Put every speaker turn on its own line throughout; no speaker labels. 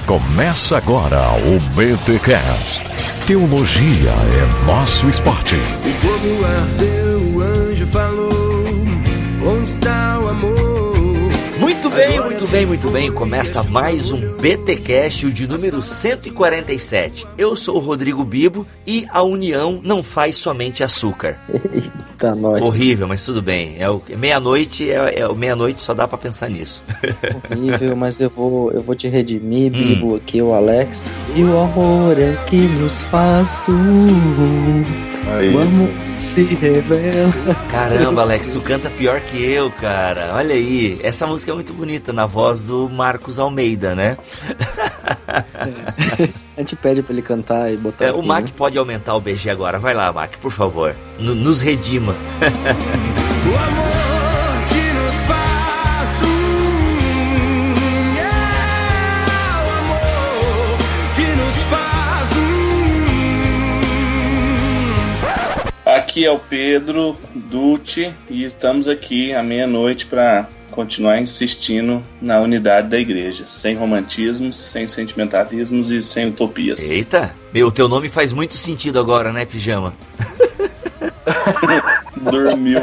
Começa agora o BTCast. Teologia é nosso esporte.
O fogo ardeu, o anjo falou, onde está o amor?
Muito bem. Começa mais um BTcast, o de número 147. Eu sou o Rodrigo Bibo e a união não faz somente açúcar.
Eita, nós.
Horrível, mas tudo bem. Meia-noite, meia-noite só dá pra pensar nisso.
Horrível, mas eu vou te redimir, Bibo, aqui o Alex. E o amor é que nos faz vamos se revela.
Caramba, Alex, tu canta pior que eu, cara. Olha aí, essa música é muito bonita, na voz do Marcos Almeida, né?
A gente pede pra ele cantar e botar aqui,
o Mac,
né?
pode aumentar o BG agora. Vai lá, Mac, por favor. Nos redima.
O amor que nos faz o amor que nos faz
Aqui é o Pedro Dutti e estamos aqui à meia-noite para continuar insistindo na unidade da igreja, sem romantismos, sem sentimentalismos e sem utopias.
Eita, o teu nome faz muito sentido agora, né, Pijama?
Dormiu.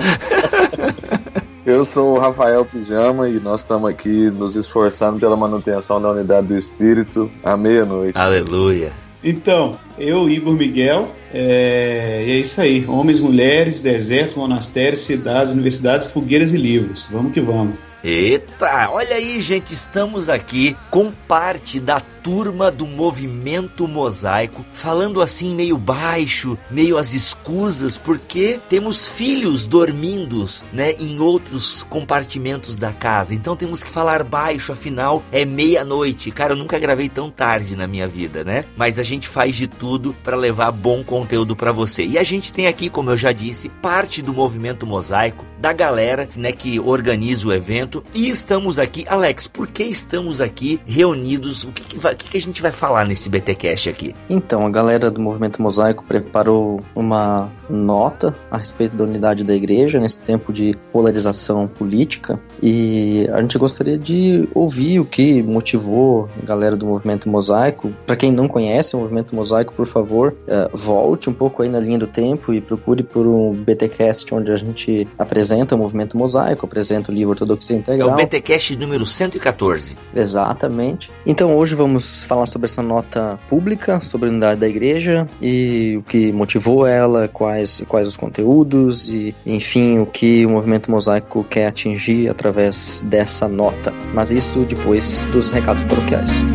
Eu sou o Rafael Pijama e nós estamos aqui nos esforçando pela manutenção da unidade do Espírito à meia-noite.
Aleluia.
Então, eu, Igor Miguel, e é isso aí. Homens, mulheres, desertos, monastérios, cidades, universidades, fogueiras e livros. Vamos que vamos.
Eita, olha aí, gente, estamos aqui com parte da turma do Movimento Mosaico, falando assim meio baixo, meio às escusas, porque temos filhos dormindo, né, em outros compartimentos da casa, então temos que falar baixo, afinal é meia-noite. Cara, eu nunca gravei tão tarde na minha vida, né, mas a gente faz de tudo para levar bom conteúdo para você, e a gente tem aqui, como eu já disse, parte do Movimento Mosaico, da galera, né, que organiza o evento. E estamos aqui, Alex, por que estamos aqui reunidos? O que a gente vai falar nesse BTcast aqui?
Então, a galera do Movimento Mosaico preparou uma nota a respeito da unidade da igreja nesse tempo de polarização política, e a gente gostaria de ouvir o que motivou a galera do Movimento Mosaico. Para quem não conhece o Movimento Mosaico, por favor, volte um pouco aí na linha do tempo e procure por um BTcast onde a gente apresenta o Movimento Mosaico, apresenta o livro Ortodoxia Integral.
É o BTcast número 114.
Exatamente. Então hoje vamos falar sobre essa nota pública, sobre a unidade da igreja e o que motivou ela, quais os conteúdos e, enfim, o que o Movimento Mosaico quer atingir através dessa nota. Mas isso depois dos recados paroquiais.
Vem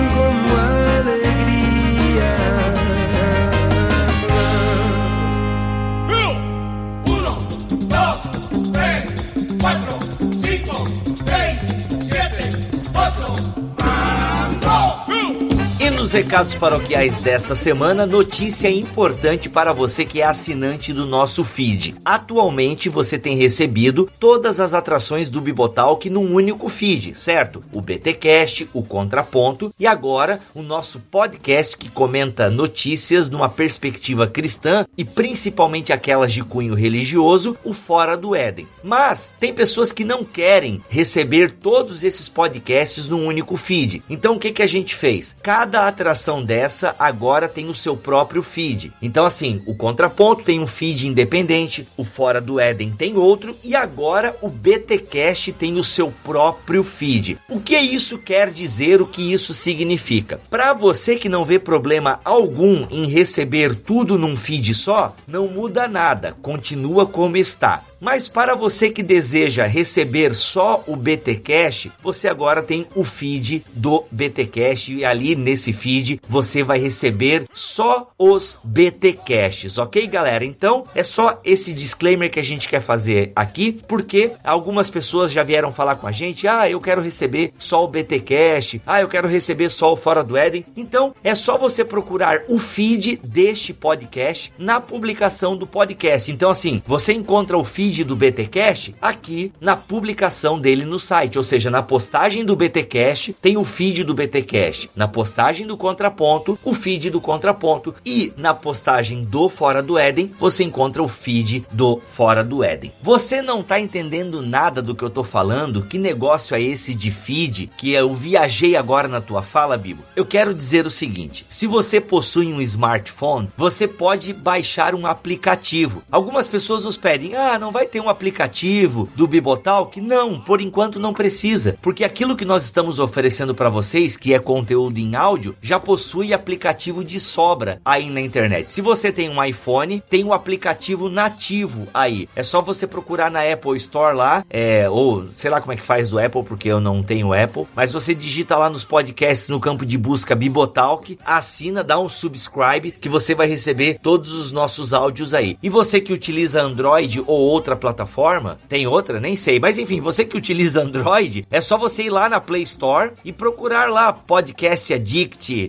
como alegria.
1, 2, 3, 4, 5, 6, 7, 8.
E nos recados paroquiais dessa semana, notícia importante para você que é assinante do nosso feed. Atualmente você tem recebido todas as atrações do Bibotalk num único feed, certo? O BTcast, o Contraponto e agora o nosso podcast que comenta notícias numa perspectiva cristã e principalmente aquelas de cunho religioso, o Fora do Éden. Mas tem pessoas que não querem receber todos esses podcasts num único feed. Então o que a gente fez? Cada atração dessa agora tem o seu próprio feed. Então assim, o Contraponto tem um feed independente, o Fora do Éden tem outro e agora o BTcast tem o seu próprio feed. O que isso quer dizer? O que isso significa? Para você que não vê problema algum em receber tudo num feed só, não muda nada, continua como está. Mas para você que deseja receber só o BTcast, você agora tem o feed do BTcast e ali nesse feed você vai receber só os BTcasts, ok, galera? Então é só esse disclaimer que a gente quer fazer aqui, porque algumas pessoas já vieram falar com a gente, eu quero receber só o BTcast, eu quero receber só o Fora do Éden. Então é só você procurar o feed deste podcast na publicação do podcast. Então assim, você encontra o feed do BTcast aqui na publicação dele no site, ou seja, na postagem do BTcast tem o feed do BTcast, na postagem do Contraponto, o feed do Contraponto, e na postagem do Fora do Éden, você encontra o feed do Fora do Éden. Você não tá entendendo nada do que eu tô falando? Que negócio é esse de feed que eu viajei agora na tua fala, Bibo? Eu quero dizer o seguinte: se você possui um smartphone, você pode baixar um aplicativo. Algumas pessoas nos pedem, não vai ter um aplicativo do Bibotalk? Não, por enquanto não precisa, porque aquilo que nós estamos oferecendo para vocês, que é conteúdo em áudio, já possui aplicativo de sobra aí na internet. Se você tem um iPhone, tem um aplicativo nativo aí. É só você procurar na Apple Store lá, ou sei lá como é que faz do Apple, porque eu não tenho Apple, mas você digita lá nos podcasts, no campo de busca Bibotalk, assina, dá um subscribe, que você vai receber todos os nossos áudios aí. E você que utiliza Android ou outra plataforma, tem outra? Nem sei, mas enfim, você que utiliza Android, é só você ir lá na Play Store e procurar lá Podcast Addict,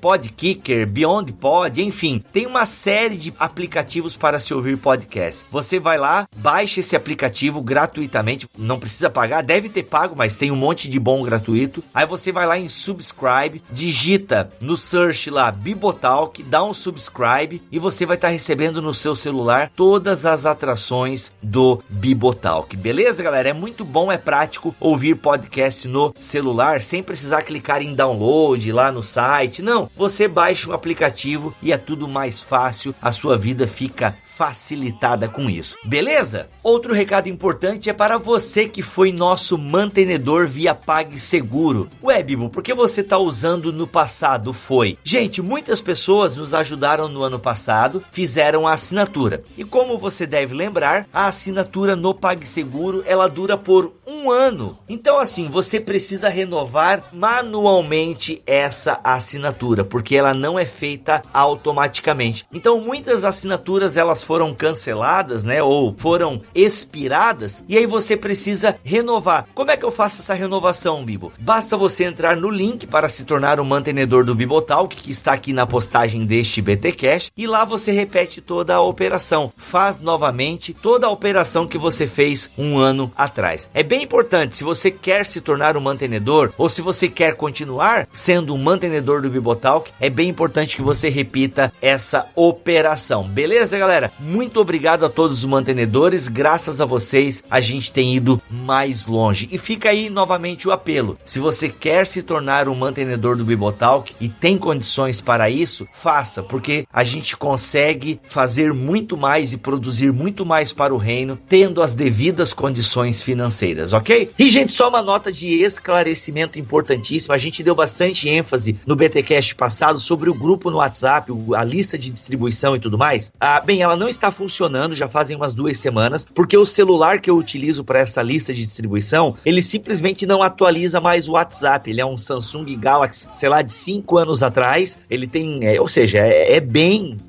Podkicker, Beyond Pod, enfim, tem uma série de aplicativos para se ouvir podcast. Você vai lá, baixa esse aplicativo gratuitamente, não precisa pagar, deve ter pago, mas tem um monte de bom gratuito. Aí você vai lá em subscribe, digita no search lá Bibotalk, dá um subscribe e você vai estar recebendo no seu celular todas as atrações do Bibotalk. Beleza, galera? É muito bom, é prático ouvir podcast no celular sem precisar clicar em download lá no site. Não, você baixa um aplicativo e é tudo mais fácil, a sua vida fica facilitada com isso, beleza? Outro recado importante é para você que foi nosso mantenedor via PagSeguro. Ué, Bibo, por que você está usando no passado foi? Gente, muitas pessoas nos ajudaram no ano passado, fizeram a assinatura. E como você deve lembrar, a assinatura no PagSeguro, ela dura por 1 ano. Então assim, você precisa renovar manualmente essa assinatura, porque ela não é feita automaticamente. Então muitas assinaturas, elas foram canceladas, né, ou foram expiradas, e aí você precisa renovar. Como é que eu faço essa renovação, Bibo? Basta você entrar no link para se tornar um mantenedor do Bibotalk, que está aqui na postagem deste BTcast, e lá você repete toda a operação. Faz novamente toda a operação que você fez 1 ano atrás. É bem importante, se você quer se tornar um mantenedor, ou se você quer continuar sendo um mantenedor do Bibotalk, é bem importante que você repita essa operação. Beleza, galera? Muito obrigado a todos os mantenedores, graças a vocês a gente tem ido mais longe. E fica aí novamente o apelo: se você quer se tornar um mantenedor do Bibotalk e tem condições para isso, faça, porque a gente consegue fazer muito mais e produzir muito mais para o reino, tendo as devidas condições financeiras, ok? E gente, só uma nota de esclarecimento importantíssimo: a gente deu bastante ênfase no BTcast passado sobre o grupo no WhatsApp, a lista de distribuição e tudo mais. Bem, ela não está funcionando, já fazem umas 2 semanas, porque o celular que eu utilizo para essa lista de distribuição, ele simplesmente não atualiza mais o WhatsApp. Ele é um Samsung Galaxy, sei lá, de 5 anos atrás. Ele tem, ou seja, é bem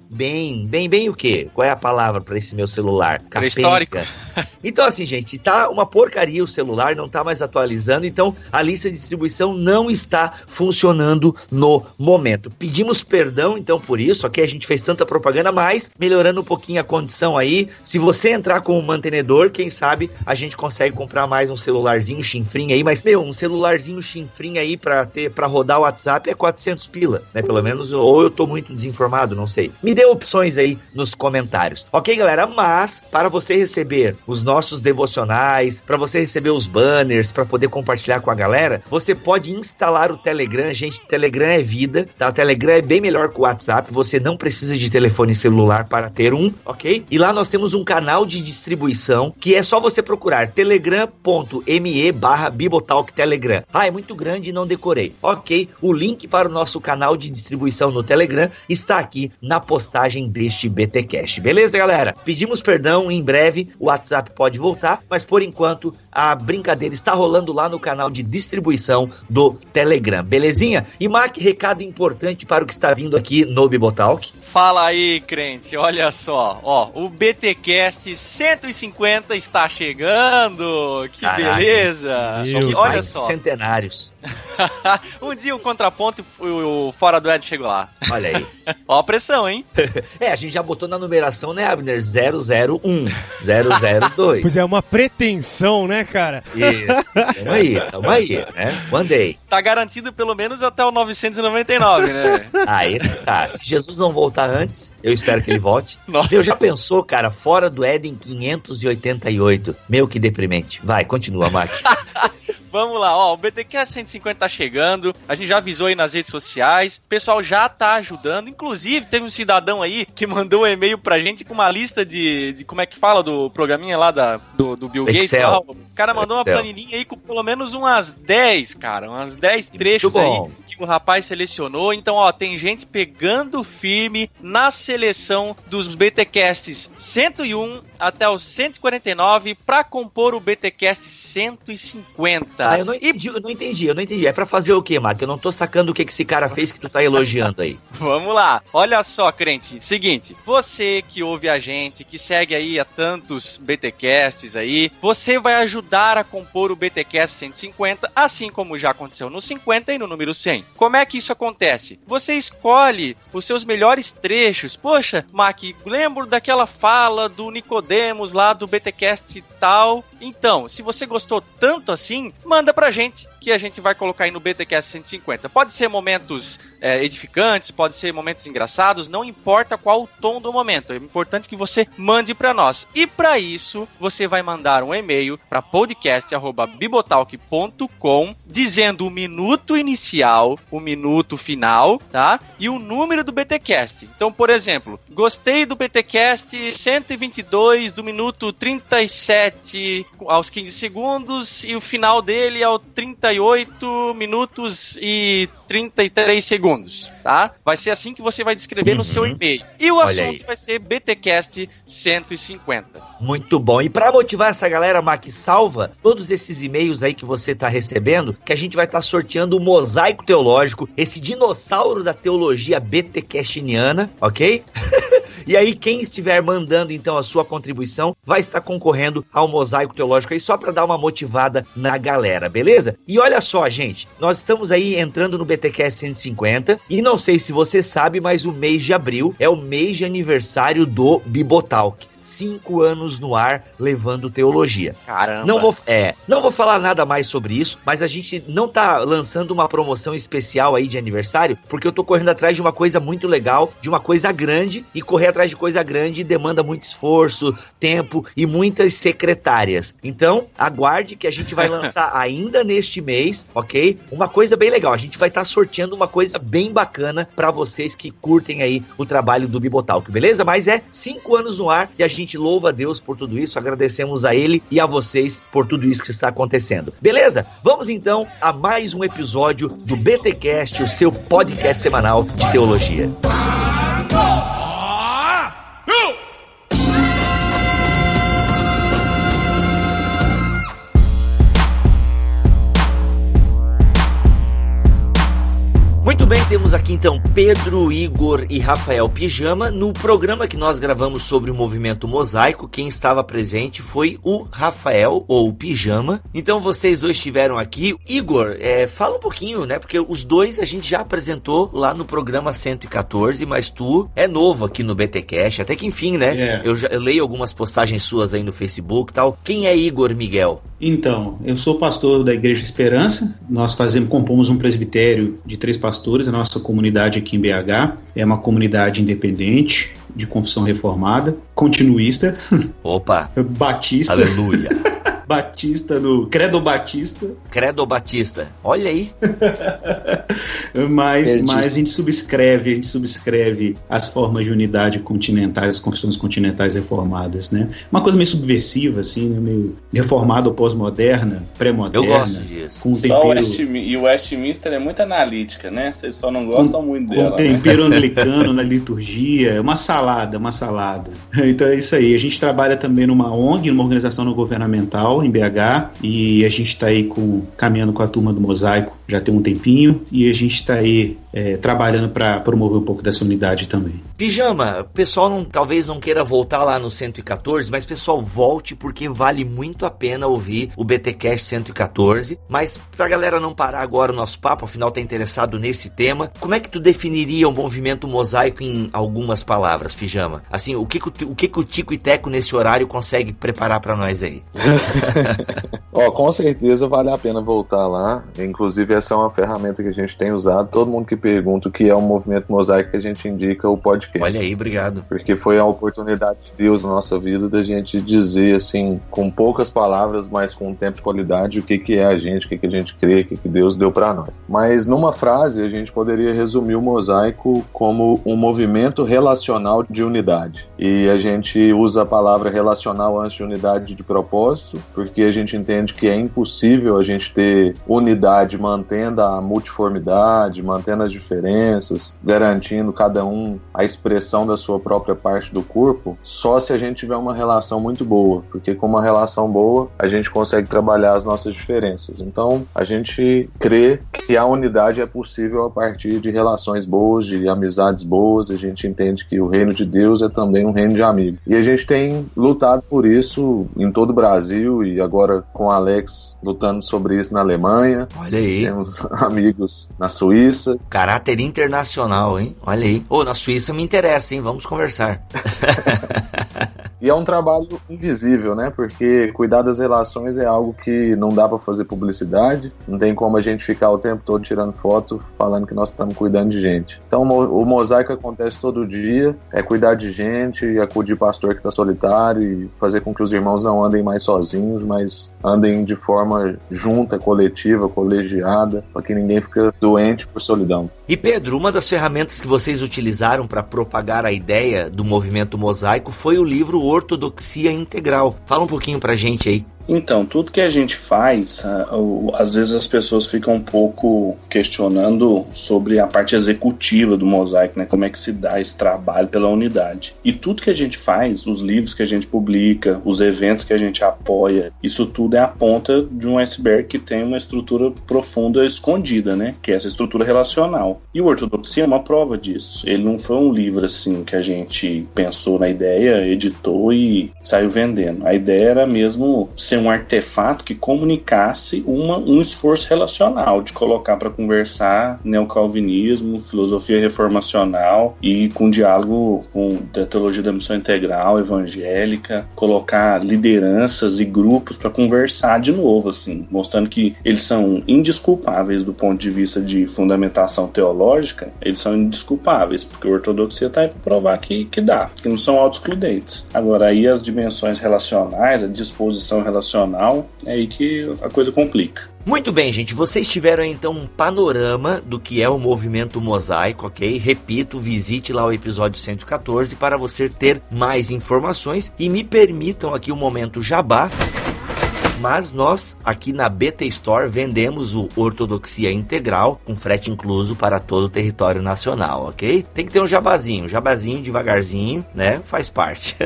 o quê? Qual é a palavra para esse meu celular?
Histórico.
Então assim, gente, tá uma porcaria o celular, não tá mais atualizando, então a lista de distribuição não está funcionando no momento. Pedimos perdão então por isso, ok? A gente fez tanta propaganda, mas melhorando um pouquinho a condição aí. Se você entrar como mantenedor, quem sabe a gente consegue comprar mais um celularzinho chinfrim aí, mas um celularzinho chinfrim aí para rodar o WhatsApp é 400 pila, né? Pelo menos, ou eu tô muito desinformado, não sei. Me dê opções aí nos comentários, ok, galera? Mas para você receber os nossos devocionais, para você receber os banners, para poder compartilhar com a galera, você pode instalar o Telegram. Gente, Telegram é vida, tá? O Telegram é bem melhor que o WhatsApp, você não precisa de telefone celular para ter um, ok? E lá nós temos um canal de distribuição, que é só você procurar telegram.me/Bibotalk Telegram. É muito grande e não decorei, ok? O link para o nosso canal de distribuição no Telegram está aqui na postagem deste BTcast, beleza, galera? Pedimos perdão, em breve o WhatsApp pode voltar, mas por enquanto a brincadeira está rolando lá no canal de distribuição do Telegram, belezinha? E Mac, recado importante para o que está vindo aqui no Bibotalk.
Fala aí, crente, olha só, o BTcast 150 está chegando, que beleza,
Somos
olha
mais
só,
centenários.
Um dia o contraponto e o Fora do Ed chegou lá.
Olha aí.
Ó a pressão, hein?
A gente já botou na numeração, né, Abner? 001, 002.
Pois é, uma pretensão, né, cara?
Isso. Tamo aí, né? Mandei.
Tá garantido pelo menos até o 999, né?
Esse tá. Se Jesus não voltar antes, eu espero que ele volte.
Nossa.
Deus já pensou, cara, Fora do Éden 588. Meu, que deprimente. Vai, continua, Mark.
Vamos lá, ó, o BTcast 150 tá chegando, a gente já avisou aí nas redes sociais, o pessoal já tá ajudando, inclusive teve um cidadão aí que mandou um e-mail pra gente com uma lista de como é que fala, do programinha lá do Bill Gates e tal. O cara mandou uma planilhinha aí com pelo menos umas 10 trechos aí que o rapaz selecionou, então ó, tem gente pegando firme na seleção dos BTcasts 101 até o 149 pra compor o BTcast 150.
Eu não entendi. É pra fazer o quê, Mark? Eu não tô sacando o que esse cara fez que tu tá elogiando aí.
Vamos lá. Olha só, crente. Seguinte, você que ouve a gente, que segue aí a tantos BTcasts aí, você vai ajudar a compor o BTcast 150, assim como já aconteceu no 50 e no número 100. Como é que isso acontece? Você escolhe os seus melhores trechos. Poxa, Mark, lembro daquela fala do Nicodemos lá do BTcast e tal. Então, se você gostou tanto assim, manda pra gente, que a gente vai colocar aí no BTcast 150. Pode ser momentos edificantes, pode ser momentos engraçados, não importa qual o tom do momento, é importante que você mande pra nós. E pra isso, você vai mandar um e-mail para podcast@bibotalk.com dizendo o minuto inicial, o minuto final, tá? E o número do BTcast. Então, por exemplo, gostei do BTcast 122 do minuto 37 aos 15 segundos e o final dele ao 38 minutos e 33 segundos, tá? Vai ser assim que você vai descrever no seu e-mail. E o assunto vai ser BTcast 150.
Muito bom. E pra motivar essa galera, Mac, salva todos esses e-mails aí que você tá recebendo, que a gente vai estar sorteando o Mosaico Teológico, esse dinossauro da teologia BTcastiniana, ok? E aí, quem estiver mandando, então, a sua contribuição, vai estar concorrendo ao Mosaico Teológico aí, só para dar uma motivada na galera, beleza? E olha só, gente, nós estamos aí entrando no BTcast 150, e não sei se você sabe, mas o mês de abril é o mês de aniversário do Bibotalk. 5 anos no ar, levando teologia.
Caramba!
Não vou falar nada mais sobre isso, mas a gente não tá lançando uma promoção especial aí de aniversário, porque eu tô correndo atrás de uma coisa muito legal, de uma coisa grande, e correr atrás de coisa grande demanda muito esforço, tempo e muitas secretárias. Então, aguarde que a gente vai lançar ainda neste mês, ok? Uma coisa bem legal, a gente vai estar sorteando uma coisa bem bacana pra vocês que curtem aí o trabalho do Bibotalk, beleza? Mas 5 anos no ar e a gente louva a Deus por tudo isso, agradecemos a Ele e a vocês por tudo isso que está acontecendo. Beleza? Vamos então a mais um episódio do BTcast, o seu podcast semanal de teologia. Muito bem, temos aqui então Pedro, Igor e Rafael Pijama. No programa que nós gravamos sobre o movimento Mosaico, quem estava presente foi o Rafael, ou o Pijama. Então vocês dois estiveram aqui. Igor, fala um pouquinho, né? Porque os dois a gente já apresentou lá no programa 114, mas tu é novo aqui no BTcast, até que enfim, né? Eu leio algumas postagens suas aí no Facebook e tal. Quem é Igor Miguel?
Então, eu sou pastor da Igreja Esperança. Nós compomos um presbitério de 3 pastores. A nossa comunidade aqui em BH é uma comunidade independente, de confissão reformada, continuista.
Opa!
Batista.
Aleluia!
Batista no Credo Batista.
Credo Batista. Olha aí.
Mas a gente subscreve as formas de unidade continentais, as confissões continentais reformadas, né? Uma coisa meio subversiva, assim, né? Meio reformada ou pós-moderna, pré-moderna.
Eu gosto disso.
Com tempero...
E o Westminster é muito analítica, né? Vocês só não gostam muito dela.
Com tempero anglicano na liturgia, é uma salada. Então é isso aí. A gente trabalha também numa ONG, numa organização não governamental, em BH, e a gente está aí caminhando com a turma do Mosaico já tem um tempinho e a gente está aí trabalhando para promover um pouco dessa unidade também.
Pijama, o pessoal talvez não queira voltar lá no 114, mas pessoal, volte porque vale muito a pena ouvir o BTcast 114, mas pra galera não parar agora o nosso papo, afinal tá interessado nesse tema, como é que tu definiria o movimento mosaico em algumas palavras, Pijama? Assim, o que o Tico e Teco nesse horário consegue preparar pra nós aí?
Com certeza vale a pena voltar lá, inclusive essa é uma ferramenta que a gente tem usado, todo mundo que pergunta o que é um movimento mosaico, que a gente indica o podcast.
Olha aí, obrigado.
Porque foi a oportunidade de Deus na nossa vida da gente dizer assim, com poucas palavras, mas com um tempo de qualidade, o que é a gente, o que a gente crê, o que Deus deu pra nós. Mas numa frase a gente poderia resumir o mosaico como um movimento relacional de unidade. E a gente usa a palavra relacional antes de unidade de propósito, porque a gente entende que é impossível a gente ter unidade mantendo a multiformidade, mantendo as diferenças, garantindo cada um a expressão da sua própria parte do corpo, só se a gente tiver uma relação muito boa, porque com uma relação boa a gente consegue trabalhar as nossas diferenças. Então a gente crê que a unidade é possível a partir de relações boas, de amizades boas. A gente entende que o reino de Deus é também um reino de amigos, e a gente tem lutado por isso em todo o Brasil, e agora com o Alex lutando sobre isso na Alemanha.
Olha aí,
temos amigos na Suíça.
Caráter internacional, hein? Olha aí. Na Suíça me interessa, hein? Vamos conversar.
E é um trabalho invisível, né? Porque cuidar das relações é algo que não dá pra fazer publicidade, não tem como a gente ficar o tempo todo tirando foto falando que nós estamos cuidando de gente. Então o mosaico acontece todo dia, é cuidar de gente, acudir pastor que tá solitário e fazer com que os irmãos não andem mais sozinhos, mas andem de forma junta, coletiva, colegiada, para que ninguém fique doente por solidão.
E Pedro, uma das ferramentas que vocês utilizaram para propagar a ideia do movimento mosaico foi o livro Ortodoxia Integral. Fala um pouquinho pra gente aí.
Então, tudo que a gente faz, às vezes as pessoas ficam um pouco questionando sobre a parte executiva do mosaico, né? Como é que se dá esse trabalho pela unidade. E tudo que a gente faz, os livros que a gente publica, os eventos que a gente apoia, isso tudo é a ponta de um iceberg que tem uma estrutura profunda escondida, né? Que é essa estrutura relacional. E o Ortodoxia é uma prova disso. Ele não foi um livro assim que a gente pensou na ideia, editou e saiu vendendo. A ideia era mesmo ser um artefato que comunicasse um esforço relacional, de colocar para conversar neocalvinismo, filosofia reformacional e com diálogo da teologia da missão integral, evangélica, colocar lideranças e grupos para conversar de novo, assim, mostrando que eles são indesculpáveis do ponto de vista de fundamentação teológica, eles são indesculpáveis, porque a ortodoxia está aí para provar que dá, que não são autoexcludentes. Agora, aí as dimensões relacionais, a disposição relacional, é aí que a coisa complica.
Muito bem, gente, vocês tiveram então um panorama do que é o movimento mosaico, ok? Repito, visite lá o episódio 114 para você ter mais informações e me permitam aqui um momento jabá. Mas nós, aqui na BT Store, vendemos o Ortodoxia Integral, com frete incluso para todo o território nacional, ok? Tem que ter um jabazinho devagarzinho, né? Faz parte.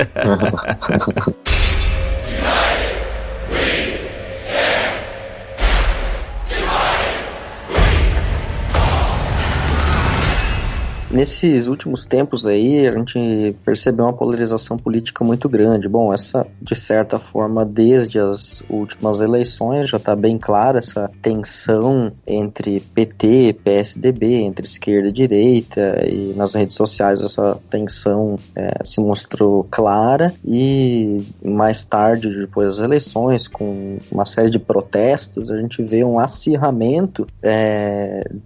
Nesses últimos tempos aí, a gente percebeu uma polarização política muito grande. Bom, essa, de certa forma, desde as últimas eleições, já está bem clara essa tensão entre PT, PSDB, entre esquerda e direita, e nas redes sociais essa tensão se mostrou clara, e mais tarde, depois das eleições, com uma série de protestos, a gente vê um acirramento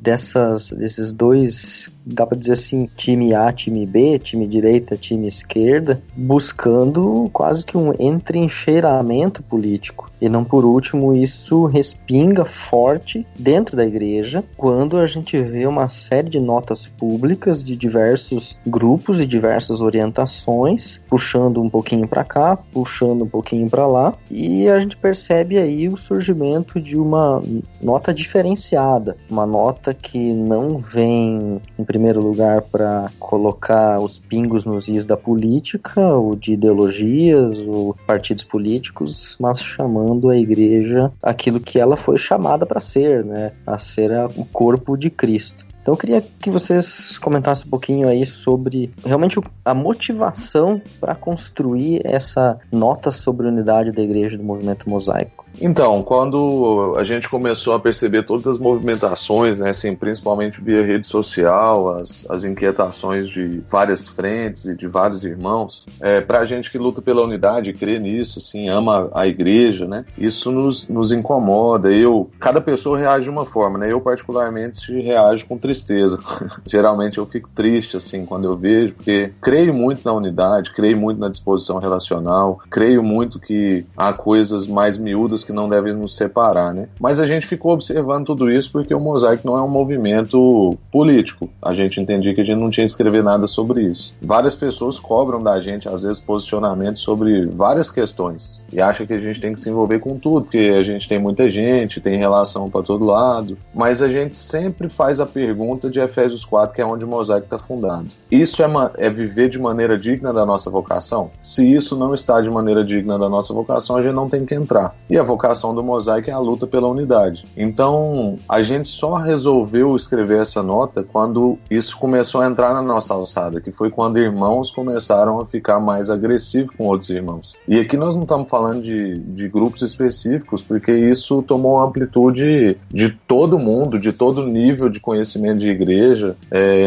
desses dois, dá para dizer assim, time A, time B, time direita, time esquerda, buscando quase que um entrincheiramento político. E não por último, isso respinga forte dentro da igreja, quando a gente vê uma série de notas públicas de diversos grupos e diversas orientações, puxando um pouquinho para cá, puxando um pouquinho para lá, e a gente percebe aí o surgimento de uma nota diferenciada, uma nota que não vem, em primeiro lugar, para colocar os pingos nos is da política, ou de ideologias, ou partidos políticos, mas chamando tornando a igreja aquilo que ela foi chamada para ser, né? A ser o corpo de Cristo. Então eu queria que vocês comentassem um pouquinho aí sobre realmente a motivação para construir essa nota sobre a unidade da igreja do movimento mosaico.
Então, quando a gente começou a perceber todas as movimentações, né, assim, principalmente via rede social, as inquietações de várias frentes e de vários irmãos, pra gente que luta pela unidade, crê nisso, assim, ama a igreja, né, isso nos incomoda. Cada pessoa reage de uma forma, né, eu particularmente reajo com tristeza. Geralmente eu fico triste, assim, quando eu vejo, porque creio muito na unidade, creio muito na disposição relacional, creio muito que há coisas mais miúdas que não devem nos separar, né? Mas a gente ficou observando tudo isso porque o Mosaico não é um movimento político. A gente entendia que a gente não tinha que escrever nada sobre isso. Várias pessoas cobram da gente, às vezes, posicionamento sobre várias questões e acham que a gente tem que se envolver com tudo, porque a gente tem muita gente, tem relação para todo lado, mas a gente sempre faz a pergunta de Efésios 4, que é onde o Mosaico está fundado. Isso é viver de maneira digna da nossa vocação? Se isso não está de maneira digna da nossa vocação, a gente não tem que entrar. E a vocação do Mosaico é a luta pela unidade. Então, a gente só resolveu escrever essa nota quando isso começou a entrar na nossa alçada, que foi quando irmãos começaram a ficar mais agressivos com outros irmãos. E aqui nós não estamos falando de grupos específicos, porque isso tomou uma amplitude de todo mundo, de todo nível de conhecimento de igreja,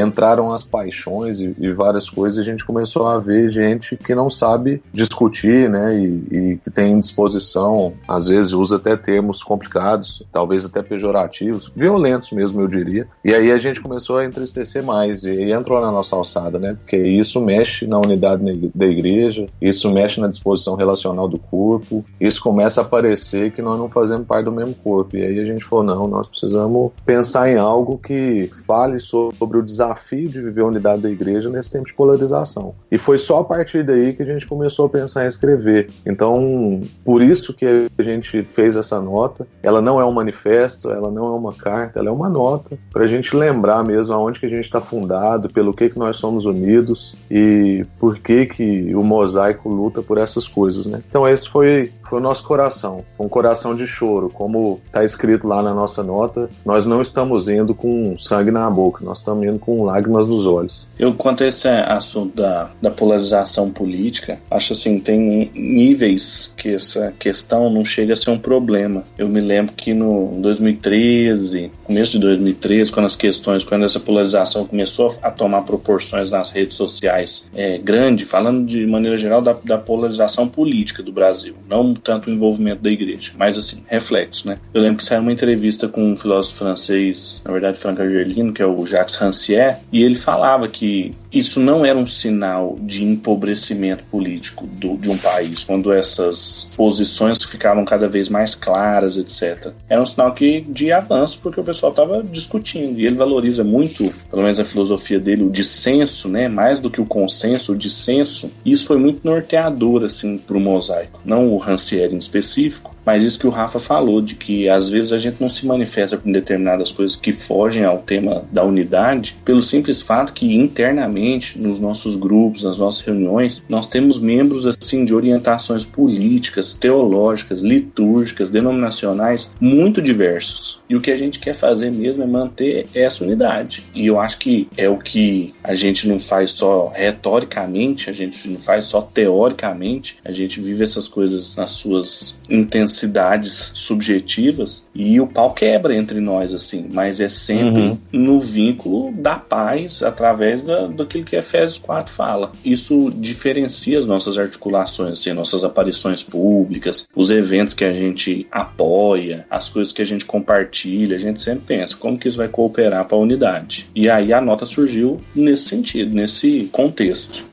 entraram as paixões e várias coisas, e a gente começou a ver gente que não sabe discutir, né, e que tem disposição, às vezes usa até termos complicados, talvez até pejorativos, violentos mesmo, eu diria. E aí a gente começou a entristecer mais, e entrou na nossa alçada, né? Porque isso mexe na unidade da igreja, isso mexe na disposição relacional do corpo, isso começa a parecer que nós não fazemos parte do mesmo corpo. E aí a gente falou, não, nós precisamos pensar em algo que fale sobre o desafio de viver a unidade da igreja nesse tempo de polarização. E foi só a partir daí que a gente começou a pensar em escrever. Então, por isso que a gente fez essa nota. Ela não é um manifesto, ela não é uma carta, ela é uma nota para a gente lembrar mesmo aonde que a gente está fundado, pelo que nós somos unidos e por que o Mosaico luta por essas coisas, né? Então esse foi o nosso coração, um coração de choro, como está escrito lá na nossa nota. Nós não estamos indo com sangue na boca, nós estamos indo com lágrimas nos olhos.
Eu, quanto a esse assunto da polarização política, acho assim, tem níveis que essa questão não chega a ser um problema. Eu me lembro que no 2013, começo de 2013, quando essa polarização começou a tomar proporções nas redes sociais grande, falando de maneira geral da polarização política do Brasil, não tanto o envolvimento da igreja, mas assim, reflexos, né? Eu lembro que saiu uma entrevista com um filósofo francês, na verdade franco-argelino, que é o Jacques Rancière, e ele falava que isso não era um sinal de empobrecimento político de um país, quando essas posições ficavam cada vez mais claras, etc. Era um sinal de avanço, porque o pessoal estava discutindo, e ele valoriza muito, pelo menos a filosofia dele, o dissenso, né? Mais do que o consenso, o dissenso. Isso foi muito norteador, assim, para o Mosaico. Não o Rancière em específico, mas isso que o Rafa falou, de que às vezes a gente não se manifesta com determinadas coisas que fogem ao tema da unidade, pelo simples fato que internamente, nos nossos grupos, nas nossas reuniões, nós temos membros assim de orientações políticas, teológicas, litúrgicas, denominacionais, muito diversos. E o que a gente quer fazer mesmo é manter essa unidade. E eu acho que é o que a gente não faz só retoricamente, a gente não faz só teoricamente, a gente vive essas coisas nas suas intensidades subjetivas e o pau quebra entre nós, assim, mas é sempre no vínculo da paz, através daquilo que Efésios 4 fala. Isso diferencia as nossas articulações, assim, nossas aparições públicas, os eventos que a gente apoia, as coisas que a gente compartilha, a gente sempre pensa como que isso vai cooperar para a unidade. E aí a nota surgiu nesse sentido, nesse contexto.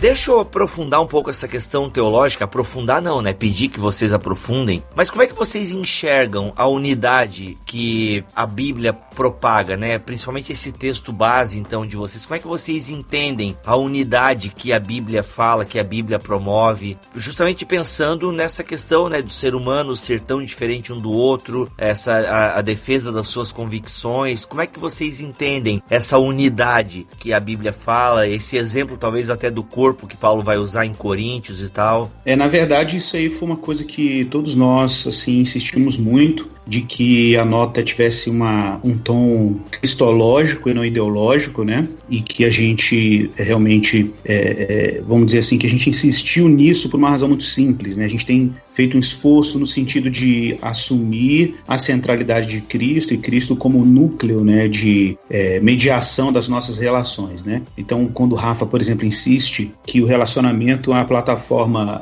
Deixa Deixa eu aprofundar um pouco essa questão teológica. Aprofundar não, né? Pedir que vocês aprofundem. Mas como é que vocês enxergam a unidade que a Bíblia propaga, né? Principalmente esse texto base, então, de vocês. Como é que vocês entendem a unidade que a Bíblia fala, que a Bíblia promove? Justamente pensando nessa questão, né, do ser humano ser tão diferente um do outro, a defesa das suas convicções. Como é que vocês entendem essa unidade que a Bíblia fala? Esse exemplo, talvez, até do corpo que Paulo vai usar em Coríntios e tal.
Na verdade, isso aí foi uma coisa que todos nós, assim, insistimos muito, de que a nota tivesse um tom cristológico e não ideológico, né? E que a gente realmente, vamos dizer assim, que a gente insistiu nisso por uma razão muito simples, né? A gente tem feito um esforço no sentido de assumir a centralidade de Cristo e Cristo como núcleo, né, de mediação das nossas relações, né? Então, quando o Rafa, por exemplo, insiste que o relacionamento é a plataforma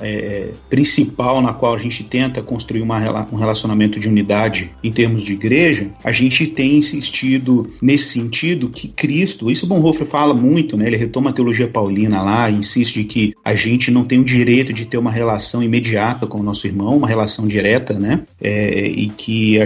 principal na qual a gente tenta construir um relacionamento de unidade em termos de igreja, a gente tem insistido nesse sentido que Cristo, isso Bonhoeffer fala muito, né? Ele retoma a teologia paulina lá, insiste de que a gente não tem o direito de ter uma relação imediata com o nosso irmão, uma relação direta, né? E que se a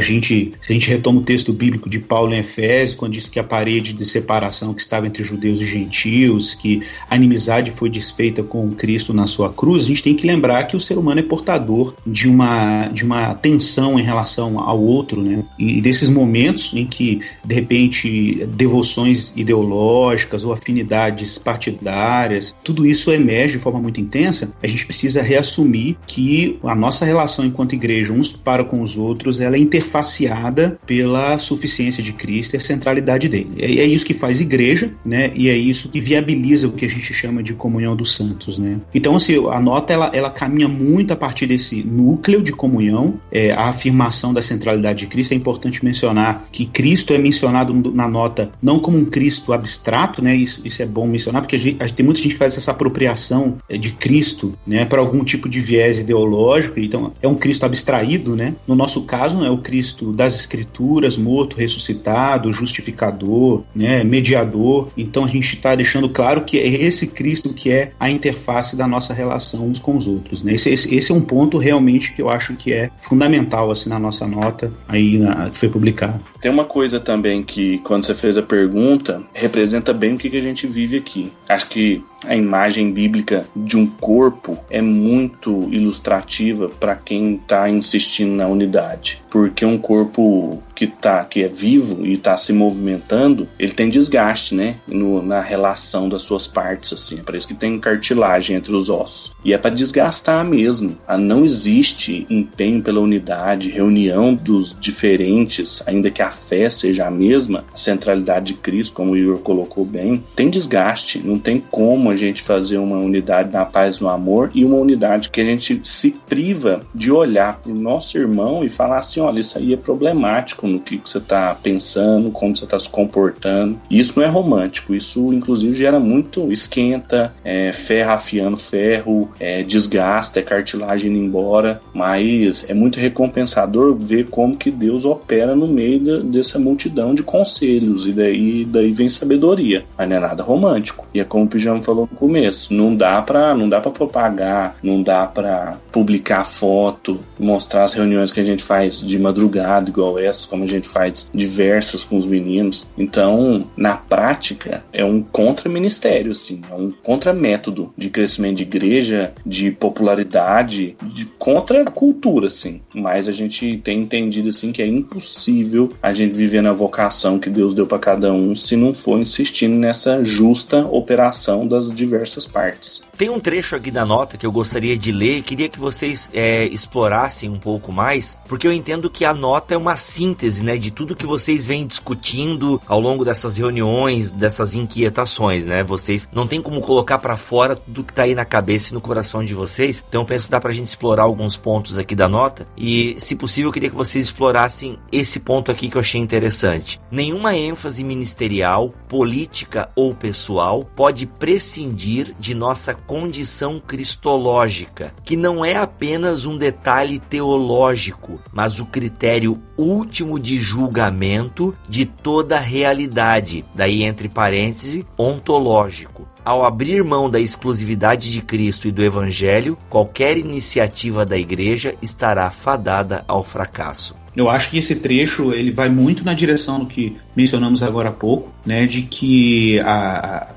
gente retoma o texto bíblico de Paulo em Efésios, quando diz que a parede de separação que estava entre judeus e gentios, que a inimizade foi desfeita com Cristo na sua cruz, a gente tem que lembrar que o ser humano é portador de uma tensão em relação ao outro, né? E desses momentos em que, de repente, devoções ideológicas ou afinidades partidárias, tudo isso emerge de forma muito intensa, a gente precisa reassumir que a nossa relação enquanto igreja, uns para com os outros, ela é interfaceada pela suficiência de Cristo e a centralidade dele. É isso que faz igreja, né? E é isso que viabiliza o que a gente chama de comunhão dos santos, né? Então, assim, a nota, ela caminha muito a partir desse núcleo de comunhão, a afirmação da centralidade de Cristo. É importante mencionar que Cristo é mencionado na nota não como um Cristo abstrato, né? Isso é bom mencionar, porque tem muita gente que faz essa apropriação de Cristo, né, para algum tipo de viés ideológico. Então, é um Cristo abstraído, né? No nosso caso, é o Cristo das Escrituras, morto, ressuscitado, justificador, né, mediador. Então, a gente está deixando claro que é esse Cristo que é a interface da nossa relação uns com os outros, né? Esse é um ponto realmente que eu acho que é fundamental, assim, na nossa nota aí que foi publicada.
Tem uma coisa também que, quando você fez a pergunta, representa bem o que a gente vive aqui. Acho que a imagem bíblica de um corpo é muito ilustrativa para quem está insistindo na unidade. Porque um corpo que é vivo e está se movimentando, ele tem desgaste, né? Na relação das suas partes, assim. É por isso que tem cartilagem entre os ossos. E é para desgastar mesmo. Não existe empenho pela unidade, reunião dos diferentes, ainda que a fé seja a mesma, a centralidade de Cristo, como o Igor colocou bem, tem desgaste. Não tem como a gente fazer uma unidade na paz, no amor, e uma unidade que a gente se priva de olhar para o nosso irmão e falar assim, olha, isso aí é problemático no que você está pensando, como você está se comportando. E isso não é romântico, isso inclusive gera muito esquenta, ferro afiando ferro, desgasta, cartilagem indo embora, mas é muito recompensador ver como que Deus opera no meio dessa multidão de conselhos, e daí vem sabedoria, mas não é nada romântico. E é como o Pijama falou no começo, não dá pra propagar, não dá pra publicar foto, mostrar as reuniões que a gente faz de madrugada, igual essas, como a gente faz diversas com os meninos. Então, na prática, é um contra-ministério, assim, é um contra-método de crescimento de igreja, de popularidade, contra a cultura, assim. Mas a gente tem entendido, assim, que é impossível a gente viver na vocação que Deus deu para cada um se não for insistindo nessa justa operação das diversas partes.
Tem um trecho aqui da nota que eu gostaria de ler e queria que vocês explorassem um pouco mais, porque eu entendo que a nota é uma síntese, né, de tudo que vocês vêm discutindo ao longo dessas reuniões, dessas inquietações, né? Vocês não tem como colocar para fora tudo que tá aí na cabeça e no coração de vocês, então eu penso que dá pra gente explorar alguns pontos aqui da nota e, se possível, eu queria que vocês explorassem esse ponto aqui que eu achei interessante. Nenhuma ênfase ministerial, política ou pessoal pode prescindir de nossa condição cristológica, que não é apenas um detalhe teológico, mas o critério último de julgamento de toda a realidade, daí entre parênteses, ontológico. ao abrir mão da exclusividade de Cristo e do Evangelho, qualquer iniciativa da igreja estará fadada ao fracasso.
Eu acho que esse trecho ele vai muito na direção do que mencionamos agora há pouco, né, de que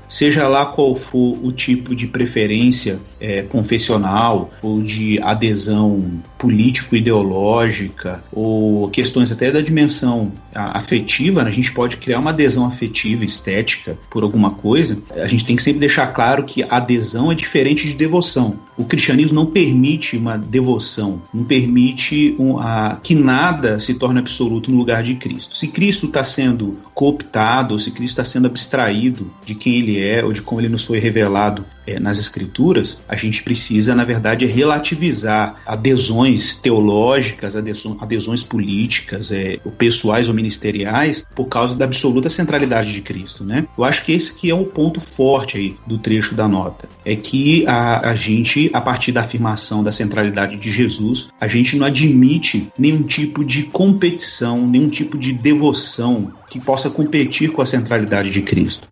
seja lá qual for o tipo de preferência confessional ou de adesão político-ideológica ou questões até da dimensão afetiva, né, a gente pode criar uma adesão afetiva, estética por alguma coisa. A gente tem que sempre deixar claro que adesão é diferente de devoção. O cristianismo não permite uma devoção, não permite que nada se torne absoluto no lugar de Cristo. Se Cristo está sendo cooptado, ou se Cristo está sendo abstraído de quem Ele é ou de como Ele nos foi revelado nas Escrituras, a gente precisa, na verdade, relativizar adesões teológicas, adesões políticas, ou pessoais ou ministeriais, por causa da absoluta centralidade de Cristo, né? Eu acho que esse que é um ponto forte aí do trecho da nota, é que a gente, a partir da afirmação da centralidade de Jesus, a gente não admite nenhum tipo de competição, nenhum tipo de devoção que possa competir com a centralidade de Cristo.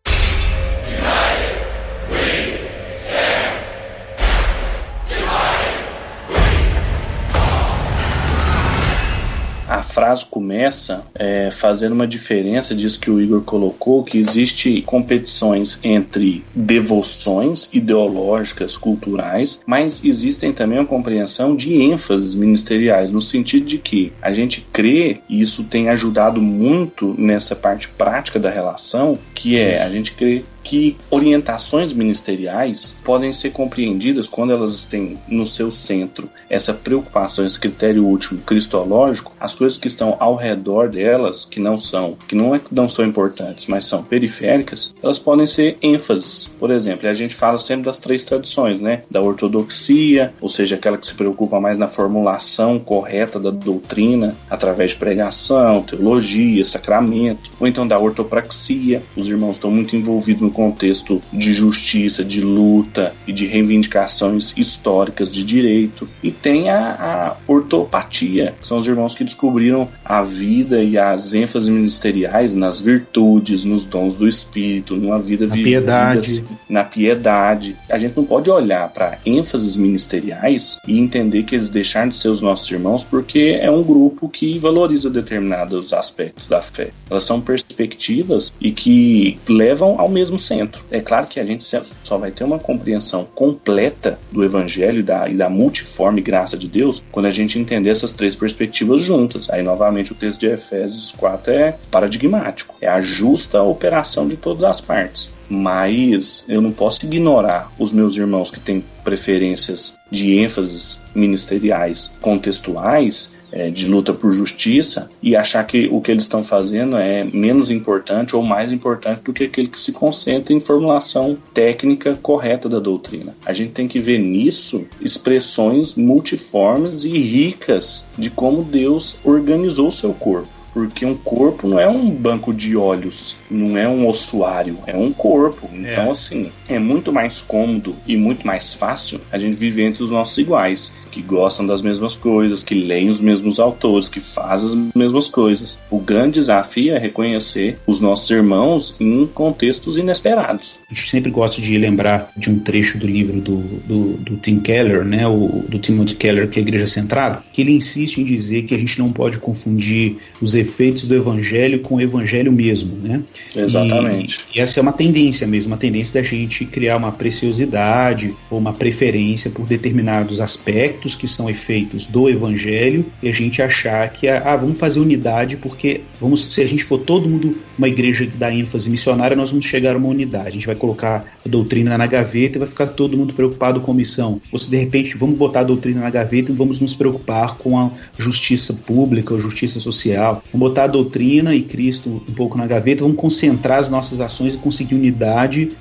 A frase começa fazendo uma diferença disso que o Igor colocou, que existe competições entre devoções ideológicas, culturais, mas existem também uma compreensão de ênfases ministeriais, no sentido de que a gente crê, e isso tem ajudado muito nessa parte prática da relação, que a gente crê que orientações ministeriais podem ser compreendidas quando elas têm no seu centro essa preocupação, esse critério último cristológico. As coisas que estão ao redor delas, que não são importantes, mas são periféricas, elas podem ser ênfases. Por exemplo, a gente fala sempre das 3 tradições, né? Da ortodoxia, ou seja, aquela que se preocupa mais na formulação correta da doutrina, através de pregação, teologia, sacramento, ou então da ortopraxia. Os irmãos estão muito envolvidos no contexto de justiça, de luta e de reivindicações históricas de direito. E tem a ortopatia, que são os irmãos que descobriram a vida e as ênfases ministeriais nas virtudes, nos dons do Espírito, numa vida vivida na piedade. A gente não pode olhar para ênfases ministeriais e entender que eles deixaram de ser os nossos irmãos porque é um grupo que valoriza determinados aspectos da fé. Elas são perspectivas e que levam ao mesmo centro. É claro que a gente só vai ter uma compreensão completa do Evangelho e da multiforme graça de Deus quando a gente entender essas 3 perspectivas juntas. Aí, novamente, o texto de Efésios 4 é paradigmático. É a justa operação de todas as partes. Mas eu não posso ignorar os meus irmãos que têm preferências de ênfases ministeriais contextuais, de luta por justiça, e achar que o que eles estão fazendo é menos importante ou mais importante do que aquele que se concentra em formulação técnica correta da doutrina. A gente tem que ver nisso expressões multiformes e ricas de como Deus organizou o seu corpo. Porque um corpo não é um banco de olhos, não é um ossuário, é um corpo. Então, assim, é muito mais cômodo e muito mais fácil a gente viver entre os nossos iguais, que gostam das mesmas coisas, que leem os mesmos autores, que fazem as mesmas coisas. O grande desafio é reconhecer os nossos irmãos em contextos inesperados.
A gente sempre gosta de lembrar de um trecho do livro do Tim Keller, né, do Timothy Keller, que é a Igreja Centrada, que ele insiste em dizer que a gente não pode confundir os efeitos do Evangelho com o Evangelho mesmo, né?
Exatamente.
E essa é uma tendência mesmo, uma tendência da gente criar uma preciosidade ou uma preferência por determinados aspectos que são efeitos do Evangelho, e a gente achar que vamos fazer unidade porque se a gente for todo mundo uma igreja que dá ênfase missionária, nós vamos chegar a uma unidade. A gente vai colocar a doutrina na gaveta e vai ficar todo mundo preocupado com missão. Ou se de repente vamos botar a doutrina na gaveta e vamos nos preocupar com a justiça pública, a justiça social. Vamos botar a doutrina e Cristo um pouco na gaveta, vamos concentrar as nossas ações e conseguir unidade,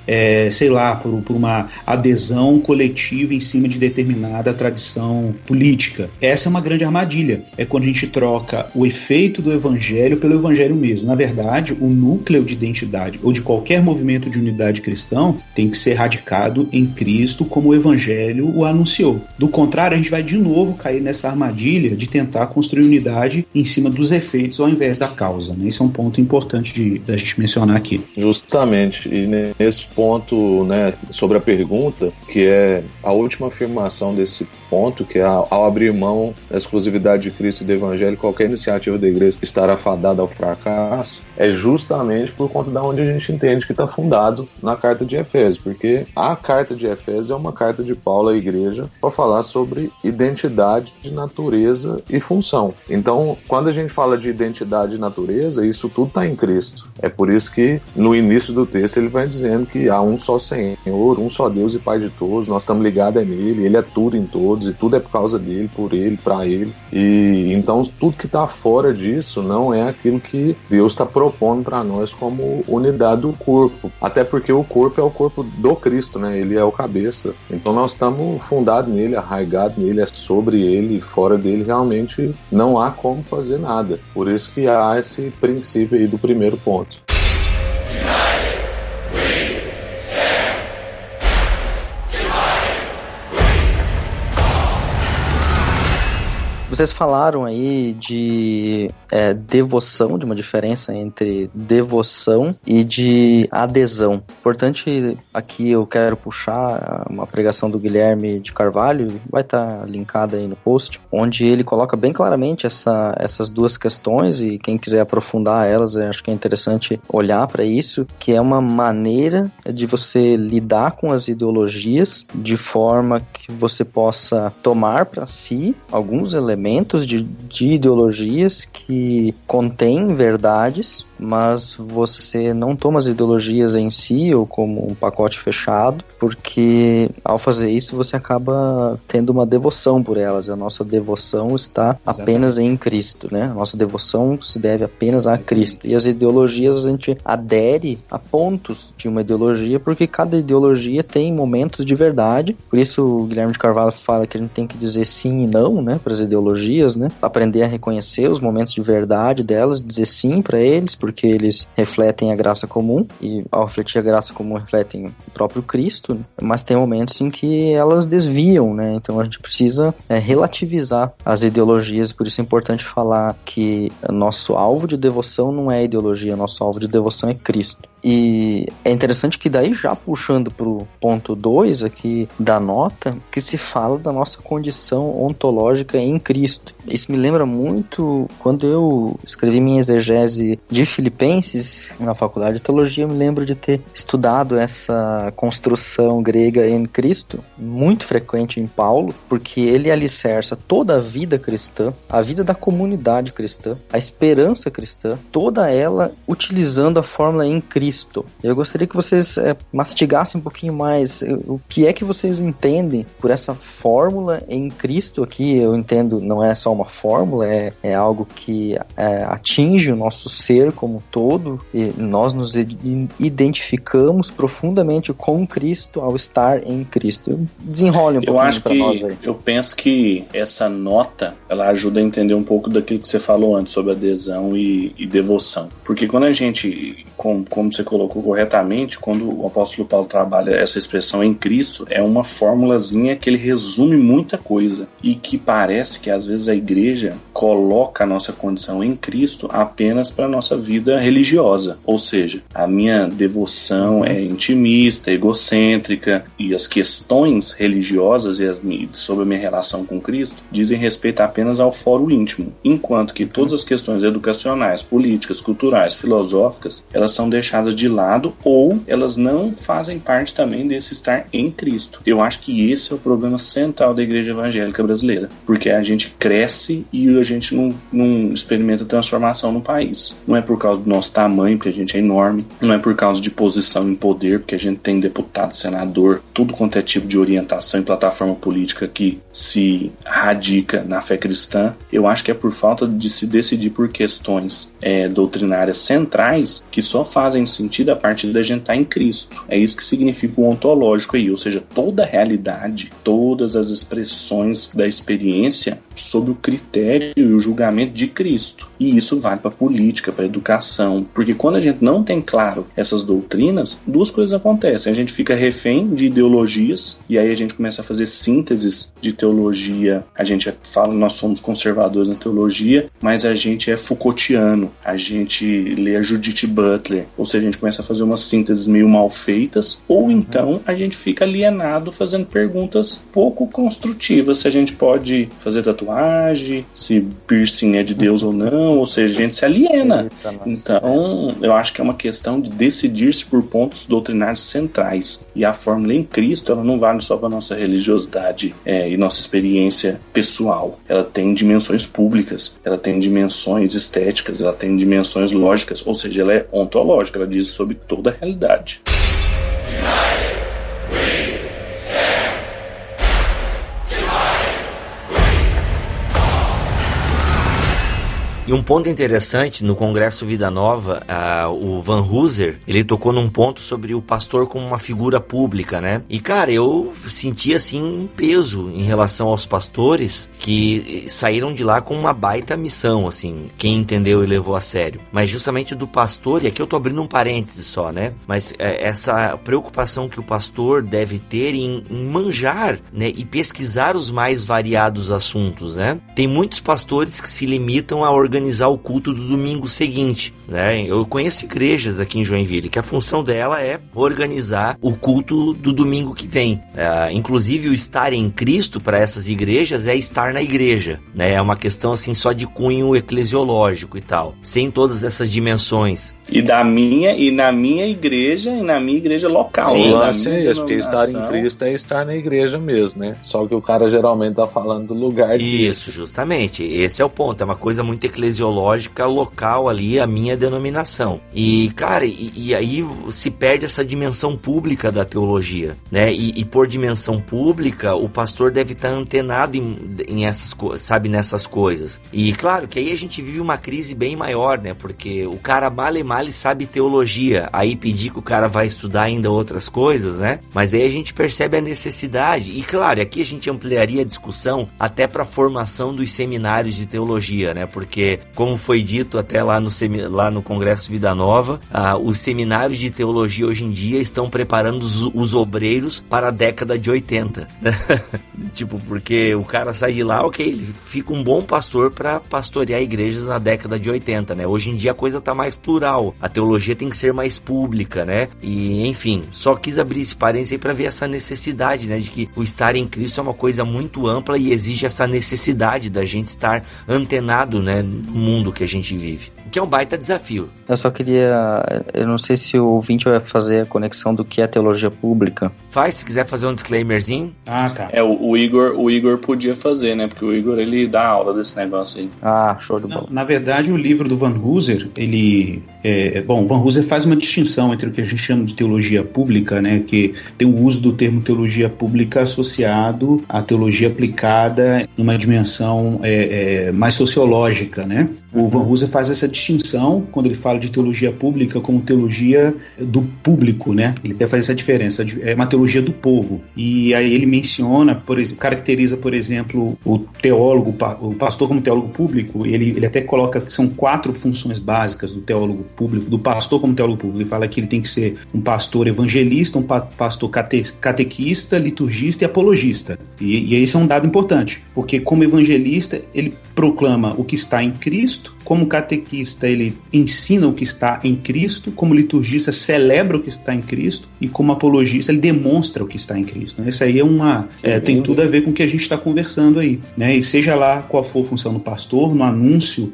por uma adesão coletiva em cima de determinada tradição política. Essa é uma grande armadilha. É quando a gente troca o efeito do Evangelho pelo Evangelho mesmo. Na verdade, o núcleo de identidade ou de qualquer movimento de unidade cristão tem que ser radicado em Cristo como o Evangelho o anunciou. Do contrário, a gente vai de novo cair nessa armadilha de tentar construir unidade em cima dos efeitos efeitos ao invés da causa, né? Esse é um ponto importante da gente mencionar aqui.
Justamente, e nesse ponto, né, sobre a pergunta, que é a última afirmação desse ponto, que é ao abrir mão da exclusividade de Cristo e do Evangelho, qualquer iniciativa da igreja estará fadada ao fracasso, é justamente por conta da onde a gente entende que está fundado na carta de Efésios, porque a carta de Efésios é uma carta de Paulo à igreja para falar sobre identidade de natureza e função. Então, quando a gente fala de identidade e natureza, isso tudo está em Cristo. É por isso que no início do texto ele vai dizendo que há um só Senhor, um só Deus e Pai de todos, nós estamos ligados nele, ele é tudo em todos e tudo é por causa dele, por ele, para ele. E então tudo que está fora disso não é aquilo que Deus está propondo para nós como unidade do corpo. Até porque o corpo é o corpo do Cristo, né? Ele é o cabeça. Então nós estamos fundados nele, arraigados nele, é sobre ele, fora dele realmente não há como fazer nada. Por isso que há esse princípio aí do primeiro ponto.
Vocês falaram aí de devoção, de uma diferença entre devoção e de adesão. Importante, aqui eu quero puxar uma pregação do Guilherme de Carvalho, vai estar linkada aí no post, onde ele coloca bem claramente essas duas questões, e quem quiser aprofundar elas, eu acho que é interessante olhar para isso, que é uma maneira de você lidar com as ideologias de forma que você possa tomar para si alguns elementos de ideologias que contêm verdades, mas você não toma as ideologias em si ou como um pacote fechado, porque ao fazer isso você acaba tendo uma devoção por elas. A nossa devoção está apenas em Cristo, né? A nossa devoção se deve apenas a Cristo. E as ideologias a gente adere a pontos de uma ideologia, porque cada ideologia tem momentos de verdade. Por isso o Guilherme de Carvalho fala que a gente tem que dizer sim e não, né, para as ideologias, né? Aprender a reconhecer os momentos de verdade delas, dizer sim para eles, porque eles refletem a graça comum, e ao refletir a graça comum refletem o próprio Cristo, né? Mas tem momentos em que elas desviam, né? Então a gente precisa relativizar as ideologias, por isso é importante falar que nosso alvo de devoção não é a ideologia, nosso alvo de devoção é Cristo. E é interessante que daí, já puxando pro ponto 2 aqui da nota, que se fala da nossa condição ontológica em Cristo. Isso me lembra muito quando eu escrevi minha exegese de Filipenses na faculdade de teologia. Eu me lembro de ter estudado essa construção grega em Cristo, muito frequente em Paulo, porque ele alicerça toda a vida cristã, a vida da comunidade cristã, a esperança cristã, toda ela utilizando a fórmula em Cristo. Eu gostaria que vocês mastigassem um pouquinho mais o que é que vocês entendem por essa fórmula em Cristo aqui. Eu entendo, não é só uma fórmula, é algo que atinge o nosso ser como um todo, e nós nos identificamos profundamente com Cristo ao estar em Cristo. Desenrole um pouquinho para nós aí.
Eu penso que essa nota, ela ajuda a entender um pouco daquilo que você falou antes sobre adesão e devoção. Porque quando a gente, como você colocou corretamente, quando o apóstolo Paulo trabalha essa expressão em Cristo, é uma formulazinha que ele resume muita coisa, e que parece que às vezes a igreja coloca a nossa condição em Cristo apenas para a nossa vida religiosa, ou seja, a minha devoção é intimista, egocêntrica, e as questões religiosas sobre a minha relação com Cristo dizem respeito apenas ao foro íntimo, enquanto que todas as questões educacionais, políticas, culturais, filosóficas, elas são deixadas de lado, ou elas não fazem parte também desse estar em Cristo. Eu acho que esse é o problema central da igreja evangélica brasileira, porque a gente cresce e a gente não experimenta transformação no país. Não é por causa do nosso tamanho, porque a gente é enorme, não é por causa de posição em poder, porque a gente tem deputado, senador, tudo quanto é tipo de orientação e plataforma política que se radica na fé cristã. Eu acho que é por falta de se decidir por questões doutrinárias centrais, que só fazem sentido a partir da gente estar em Cristo. É isso que significa o ontológico aí, ou seja, toda a realidade, todas as expressões da experiência sob o critério e o julgamento de Cristo. E isso vale para a política, para a educação, porque quando a gente não tem claro essas doutrinas, duas coisas acontecem. A gente fica refém de ideologias e aí a gente começa a fazer sínteses de teologia. A gente fala que nós somos conservadores na teologia, mas a gente é Foucaultiano, a gente lê a Judith Butler, ou seja, a gente começa a fazer umas sínteses meio mal feitas, ou então a gente fica alienado fazendo perguntas pouco construtivas, se a gente pode fazer tatuagem, se piercing é de Deus ou não, ou seja, a gente se aliena. Então, eu acho que é uma questão de decidir-se por pontos doutrinários centrais, e a fórmula em Cristo, ela não vale só para nossa religiosidade e nossa experiência pessoal, ela tem dimensões públicas, ela tem dimensões estéticas, ela tem dimensões lógicas, ou seja, ela é ontológica, ela diz sobre toda a realidade.
E um ponto interessante, no Congresso Vida Nova, o Van Hooser, ele tocou num ponto sobre o pastor como uma figura pública, né? E, cara, eu senti, assim, um peso em relação aos pastores que saíram de lá com uma baita missão, assim, quem entendeu e levou a sério. Mas justamente do pastor, e aqui eu tô abrindo um parêntese só, né? Mas essa preocupação que o pastor deve ter em manjar, né? E pesquisar os mais variados assuntos, né? Tem muitos pastores que se limitam a organizar o culto do domingo seguinte, né? Eu conheço igrejas aqui em Joinville que a função dela é organizar o culto do domingo que vem. Inclusive o estar em Cristo para essas igrejas é estar na igreja, né? É uma questão assim só de cunho eclesiológico e tal, sem todas essas dimensões.
E na minha igreja e na minha igreja local.
Sim, acho que estar em Cristo é estar na igreja mesmo, né? Só que o cara geralmente tá falando do lugar de
Isso, justamente. Esse é o ponto. É uma coisa muito eclesiológica local ali, a minha denominação. E, cara, e aí se perde essa dimensão pública da teologia, né? E por dimensão pública, o pastor deve estar antenado em essas coisas, sabe, nessas coisas. E, claro, que aí a gente vive uma crise bem maior, né? Porque o cara mal sabe teologia, aí pedir que o cara vai estudar ainda outras coisas, né? Mas aí a gente percebe a necessidade, e claro, aqui a gente ampliaria a discussão até para a formação dos seminários de teologia, né? Porque, como foi dito até lá no Congresso Vida Nova, os seminários de teologia hoje em dia estão preparando os obreiros para a década de 80, né? Tipo, porque o cara sai de lá, ok, ele fica um bom pastor para pastorear igrejas na década de 80, né? Hoje em dia a coisa tá mais plural, a teologia tem que ser mais pública, né? E, enfim, só quis abrir esse parênteses aí para ver essa necessidade, né? De que o estar em Cristo é uma coisa muito ampla e exige essa necessidade da gente estar antenado, né? No mundo que a gente vive. Que é um baita desafio.
Eu só queria... Eu não sei se o ouvinte vai fazer a conexão do que é teologia pública.
Faz, se quiser fazer um disclaimerzinho.
Ah, tá.
O Igor podia fazer, né? Porque o Igor, ele dá aula desse negócio aí.
Ah, show de bola.
Na verdade, o livro do Van Hooser, ele... o Van Hooser faz uma distinção entre o que a gente chama de teologia pública, né? Que tem o uso do termo teologia pública associado à teologia aplicada em uma dimensão mais sociológica, né? O Van Hooser faz essa distinção quando ele fala de teologia pública como teologia do público, né? Ele até faz essa diferença, é uma teologia do povo. E aí ele menciona, caracteriza, por exemplo, o teólogo, o pastor como teólogo público. Ele até coloca que são 4 funções básicas do teólogo público, do pastor como teólogo público. Ele fala que ele tem que ser um pastor evangelista, um pastor catequista, liturgista e apologista. E esse é um dado importante, porque como evangelista ele proclama o que está em Cristo, como catequista ele ensina o que está em Cristo, como liturgista celebra o que está em Cristo e como apologista ele demonstra o que está em Cristo. Isso aí tem tudo a ver com o que a gente está conversando aí, né? E seja lá qual for a função do pastor, no anúncio,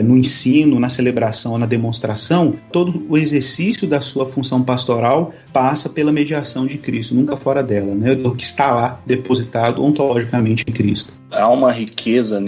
no ensino, na celebração ou na demonstração, todo o exercício da sua função pastoral passa pela mediação de Cristo, nunca fora dela, né? Do que está lá depositado ontologicamente em Cristo.
Há uma riqueza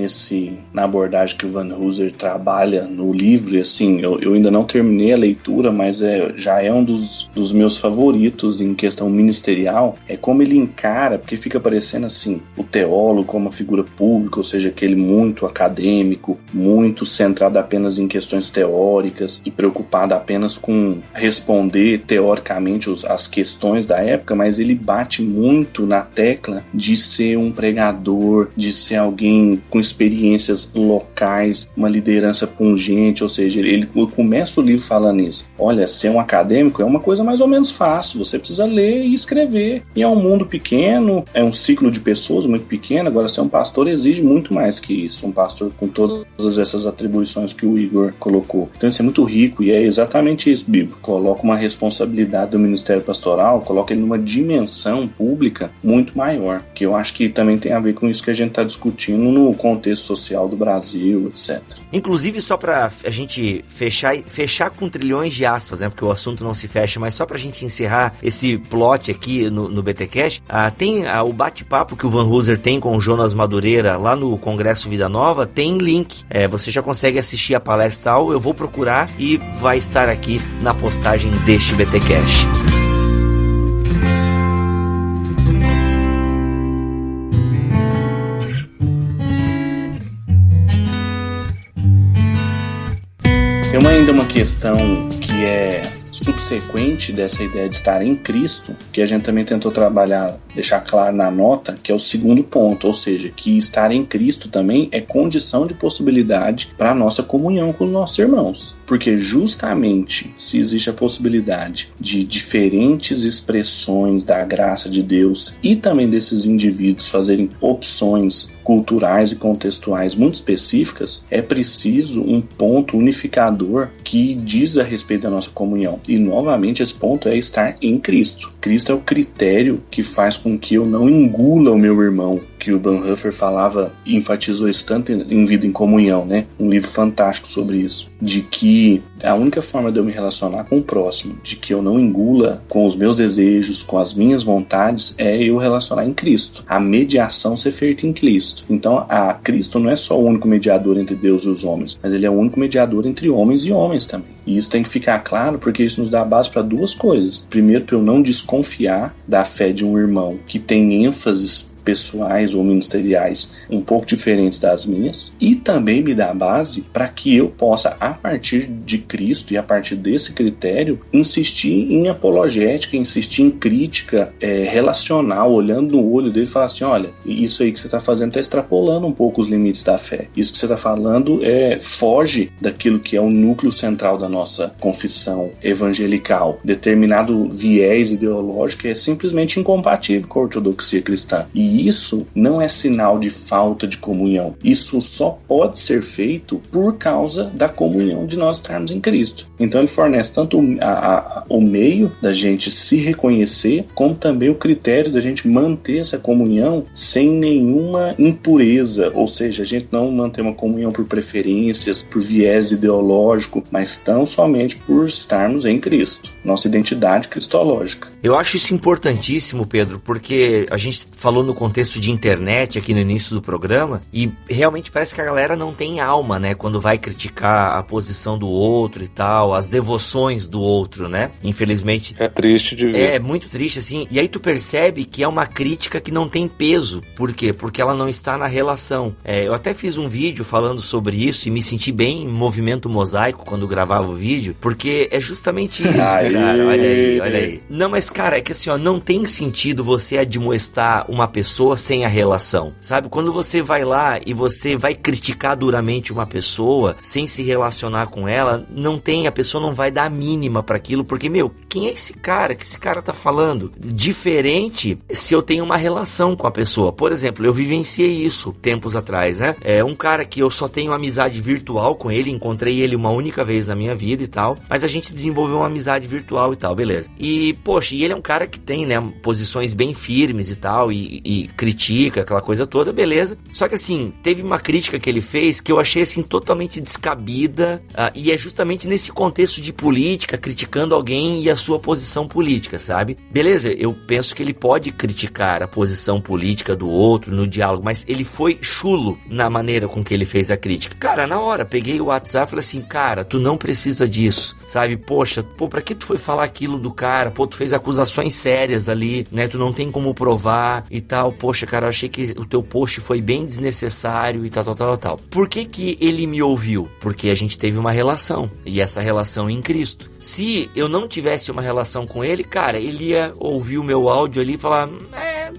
na abordagem que o Van Hooser trabalha no livro, e assim, eu ainda não terminei a leitura, mas já é um dos meus favoritos em questão ministerial, é como ele encara, porque fica parecendo assim, o teólogo como uma figura pública, ou seja, aquele muito acadêmico, muito centrado apenas em questões teóricas e preocupado apenas com responder teoricamente as questões da época, mas ele bate muito na tecla de ser um pregador, de ser alguém com experiências locais, uma liderança pungente, ou seja, ele começa o livro falando isso. Olha, ser um acadêmico é uma coisa mais ou menos fácil, você precisa ler e escrever. E é um mundo pequeno, é um ciclo de pessoas muito pequeno, agora ser um pastor exige muito mais que isso, um pastor com todas essas atribuições que o Igor colocou. Então isso é muito rico e é exatamente isso, Bibo. Coloca uma responsabilidade do ministério pastoral, coloca ele numa dimensão pública muito maior, que eu acho que também tem a ver com isso que a gente está discutindo no contexto social do Brasil, etc.
Inclusive, só pra a gente fechar com trilhões de aspas, né, porque o assunto não se fecha, mas só pra gente encerrar esse plot aqui no BTcast, tem o bate-papo que o Van Hooser tem com o Jonas Madureira lá no Congresso Vida Nova, tem link, você já consegue assistir a palestra e tal, eu vou procurar e vai estar aqui na postagem deste BTcast.
Tem ainda uma questão que é subsequente dessa ideia de estar em Cristo, que a gente também tentou trabalhar, deixar claro na nota, que é o segundo ponto, ou seja, que estar em Cristo também é condição de possibilidade para a nossa comunhão com os nossos irmãos. Porque justamente se existe a possibilidade de diferentes expressões da graça de Deus e também desses indivíduos fazerem opções culturais e contextuais muito específicas, é preciso um ponto unificador que diz a respeito da nossa comunhão. E novamente esse ponto é estar em Cristo. Cristo é o critério que faz com que eu não engula o meu irmão, que o Bonhoeffer falava e enfatizou isso tanto em Vida em Comunhão, né? Um livro fantástico sobre isso, de que a única forma de eu me relacionar com o próximo, de que eu não engula com os meus desejos, com as minhas vontades, é eu relacionar em Cristo. A mediação ser feita em Cristo. Então, Cristo não é só o único mediador entre Deus e os homens, mas ele é o único mediador entre homens e homens também. E isso tem que ficar claro, porque isso nos dá base para duas coisas. Primeiro, para eu não desconfiar da fé de um irmão que tem ênfases pessoais ou ministeriais um pouco diferentes das minhas, e também me dá base para que eu possa, a partir de Cristo e a partir desse critério, insistir em apologética, insistir em crítica relacional, olhando no olho dele e falar assim, olha, isso aí que você está fazendo está extrapolando um pouco os limites da fé, isso que você está falando foge daquilo que é o núcleo central da nossa confissão evangelical, determinado viés ideológico é simplesmente incompatível com a ortodoxia cristã. E isso não é sinal de falta de comunhão. Isso só pode ser feito por causa da comunhão de nós estarmos em Cristo. Então ele fornece tanto o meio da gente se reconhecer, como também o critério da gente manter essa comunhão sem nenhuma impureza, ou seja, a gente não manter uma comunhão por preferências, por viés ideológico, mas tão somente por estarmos em Cristo. Nossa identidade cristológica.
Eu acho isso importantíssimo, Pedro, porque a gente falou no contexto de internet aqui no início do programa e realmente parece que a galera não tem alma, né? Quando vai criticar a posição do outro e tal, as devoções do outro, né? Infelizmente.
É triste de ver.
É muito triste, assim. E aí tu percebe que é uma crítica que não tem peso. Por quê? Porque ela não está na relação. Eu até fiz um vídeo falando sobre isso e me senti bem em movimento mosaico quando gravava o vídeo, porque é justamente isso, cara. Olha aí. Não, mas cara, é que assim, ó, não tem sentido você admoestar uma pessoa sem a relação, sabe? Quando você vai lá e você vai criticar duramente uma pessoa sem se relacionar com ela, a pessoa não vai dar a mínima pra aquilo, porque, quem é esse cara? Que esse cara tá falando? Diferente se eu tenho uma relação com a pessoa. Por exemplo, eu vivenciei isso tempos atrás, né? É um cara que eu só tenho amizade virtual com ele, encontrei ele uma única vez na minha vida e tal, mas a gente desenvolveu uma amizade virtual e tal, beleza. E, poxa, ele é um cara que tem, né, posições bem firmes e tal, e e critica aquela coisa toda, beleza. Só que assim, teve uma crítica que ele fez que eu achei assim totalmente descabida, e é justamente nesse contexto de política, criticando alguém e a sua posição política, sabe? Beleza, eu penso que ele pode criticar a posição política do outro no diálogo, mas ele foi chulo na maneira com que ele fez a crítica. Cara, na hora, peguei o WhatsApp e falei assim, cara, tu não precisa disso, sabe? Poxa, pra que tu foi falar aquilo do cara? Pô, tu fez acusações sérias ali, né? Tu não tem como provar e tal. Poxa, cara, eu achei que o teu post foi bem desnecessário e tal. Por que ele me ouviu? Porque a gente teve uma relação, e essa relação em Cristo. Se eu não tivesse uma relação com ele, cara, ele ia ouvir o meu áudio ali e falar,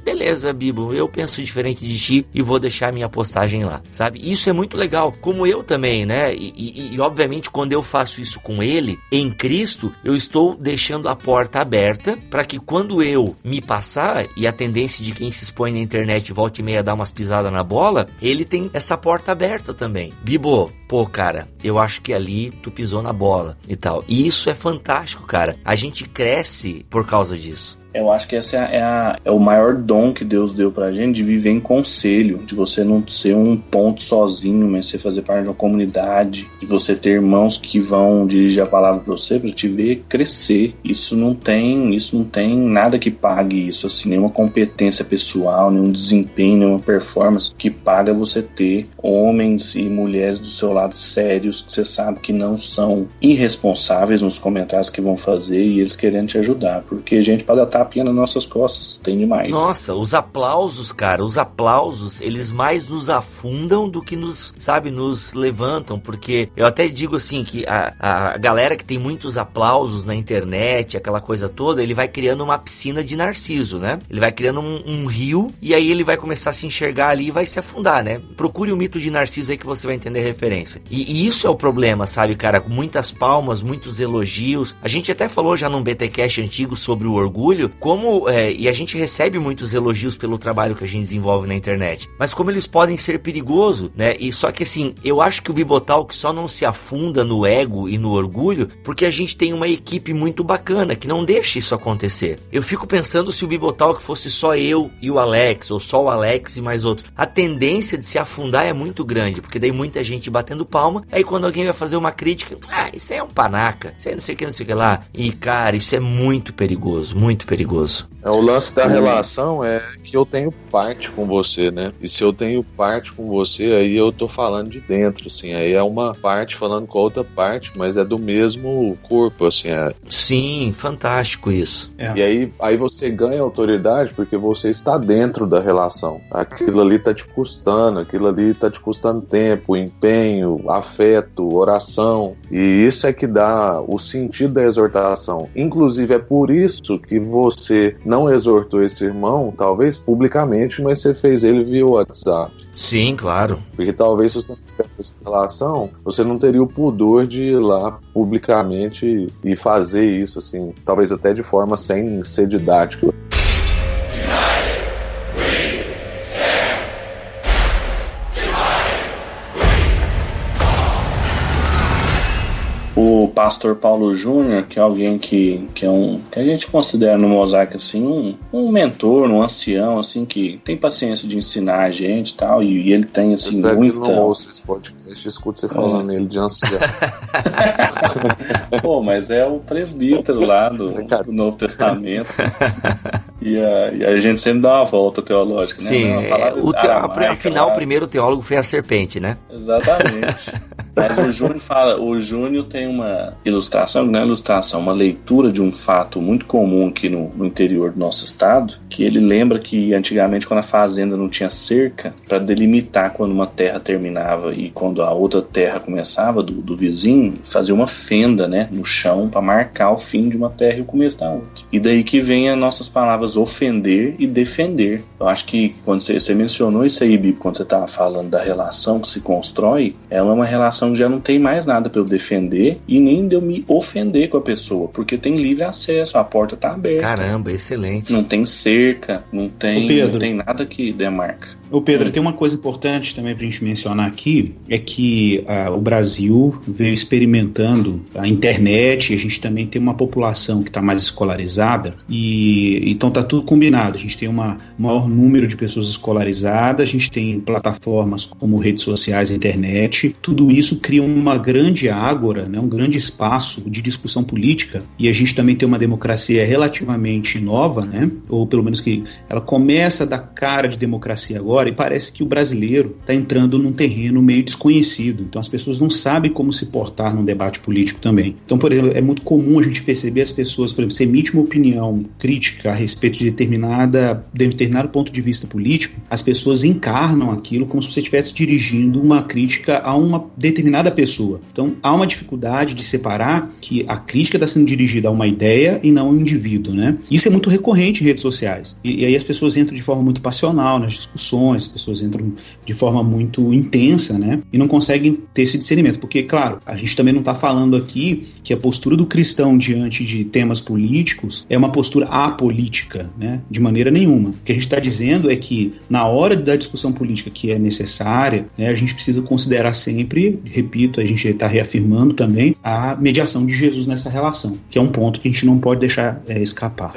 beleza, Bibo, eu penso diferente de ti e vou deixar minha postagem lá, sabe? Isso é muito legal, como eu também, né? E obviamente quando eu faço isso com ele, em Cristo, eu estou deixando a porta aberta para que quando eu me passar, e a tendência de quem se expõe na internet volta e meia dar umas pisadas na bola, ele tem essa porta aberta também. Bibo, pô, cara, eu acho que ali tu pisou na bola e tal. E isso é fantástico, cara. A gente cresce por causa disso.
Eu acho que esse é o maior dom que Deus deu pra gente, de viver em conselho, de você não ser um ponto sozinho, mas você fazer parte de uma comunidade, de você ter irmãos que vão dirigir a palavra pra você, pra te ver crescer. Isso não tem nada que pague isso, assim, nenhuma competência pessoal, nenhum desempenho, nenhuma performance que paga você ter homens e mulheres do seu lado sérios, que você sabe que não são irresponsáveis nos comentários que vão fazer e eles querendo te ajudar, porque gente para dar tapinha nas nossas costas, tem demais.
Nossa, os aplausos, cara, eles mais nos afundam do que nos levantam, porque eu até digo assim, que a galera que tem muitos aplausos na internet, aquela coisa toda, ele vai criando uma piscina de Narciso, né? Ele vai criando um rio, e aí ele vai começar a se enxergar ali e vai se afundar, né? Procure o mito de Narciso aí que você vai entender a referência. E isso é o problema, sabe, cara? Muitas palmas, muitos elogios. A gente até falou já num BTcast antigo sobre o orgulho, e a gente recebe muitos elogios pelo trabalho que a gente desenvolve na internet, mas como eles podem ser perigosos, né? E só que assim, eu acho que o Bibotalk só não se afunda no ego e no orgulho porque a gente tem uma equipe muito bacana que não deixa isso acontecer. Eu fico pensando, se o Bibotalk fosse só eu e o Alex, ou só o Alex e mais outro, a tendência de se afundar é muito grande, porque daí muita gente batendo palma, aí quando alguém vai fazer uma crítica, isso aí é um panaca, isso aí não sei o que lá, e cara, isso é muito perigoso, muito perigoso.
O lance da relação é que eu tenho parte com você, né? E se eu tenho parte com você, aí eu tô falando de dentro, assim. Aí é uma parte falando com a outra parte, mas é do mesmo corpo, assim.
Sim, fantástico isso.
E aí você ganha autoridade porque você está dentro da relação. Aquilo ali tá te custando tempo, empenho, afeto, oração. E isso é que dá o sentido da exortação. Inclusive, é por isso que você não exortou esse irmão, talvez publicamente, mas você fez ele via WhatsApp.
Sim, claro.
Porque talvez se você não tivesse essa relação, você não teria o pudor de ir lá publicamente e fazer isso, assim, talvez até de forma sem ser didática.
O pastor Paulo Júnior, que é alguém que a gente considera no Mosaico assim, um mentor, um ancião, assim, que tem paciência de ensinar a gente e tal, e ele tem assim muita...
Eu não ouço esse podcast, escuto você falando nele de ancião.
Pô, mas é o presbítero lá do Novo Testamento. E a gente sempre dá uma volta teológica, né?
Sim, afinal, o primeiro teólogo foi a serpente, né?
Exatamente. Mas o Júnior tem uma ilustração, não é ilustração, uma leitura de um fato muito comum aqui no interior do nosso estado, que ele lembra que antigamente, quando a fazenda não tinha cerca, para delimitar quando uma terra terminava e quando a outra terra começava, do vizinho, fazia uma fenda, né, no chão para marcar o fim de uma terra e o começo da outra. E daí que vem as nossas palavras ofender e defender. Eu acho que quando você mencionou isso aí, Bibi, quando você estava falando da relação que se constrói, ela é uma relação que já não tem mais nada para eu defender e nem de eu me ofender com a pessoa, porque tem livre acesso, a porta tá aberta.
Caramba, excelente.
Não tem cerca, não tem nada que demarca.
Ô Pedro, tem uma coisa importante também pra gente mencionar aqui, é que o Brasil veio experimentando a internet, a gente também tem uma população que está mais escolarizada, e então tá tudo combinado. A gente tem um maior número de pessoas escolarizadas, a gente tem plataformas como redes sociais, internet, tudo isso cria uma grande ágora, né, um grande espaço de discussão política, e a gente também tem uma democracia relativamente nova, né, ou pelo menos que ela começa a dar cara de democracia agora, e parece que o brasileiro está entrando num terreno meio desconhecido, então as pessoas não sabem como se portar num debate político também. Então, por exemplo, é muito comum a gente perceber as pessoas, por exemplo, se emite uma opinião crítica a respeito de determinado ponto de vista político, as pessoas encarnam aquilo como se você estivesse dirigindo uma crítica a uma determinada pessoa. Então, há uma dificuldade de separar que a crítica está sendo dirigida a uma ideia e não a um indivíduo, né? Isso é muito recorrente em redes sociais. E aí as pessoas entram de forma muito passional nas discussões, as pessoas entram de forma muito intensa, né? E não conseguem ter esse discernimento. Porque, claro, a gente também não está falando aqui que a postura do cristão diante de temas políticos é uma postura apolítica, né? De maneira nenhuma. O que a gente está dizendo é que na hora da discussão política que é necessária, né, a gente precisa considerar sempre, repito, a gente está reafirmando também a mediação de Jesus nessa relação, que é um ponto que a gente não pode deixar escapar.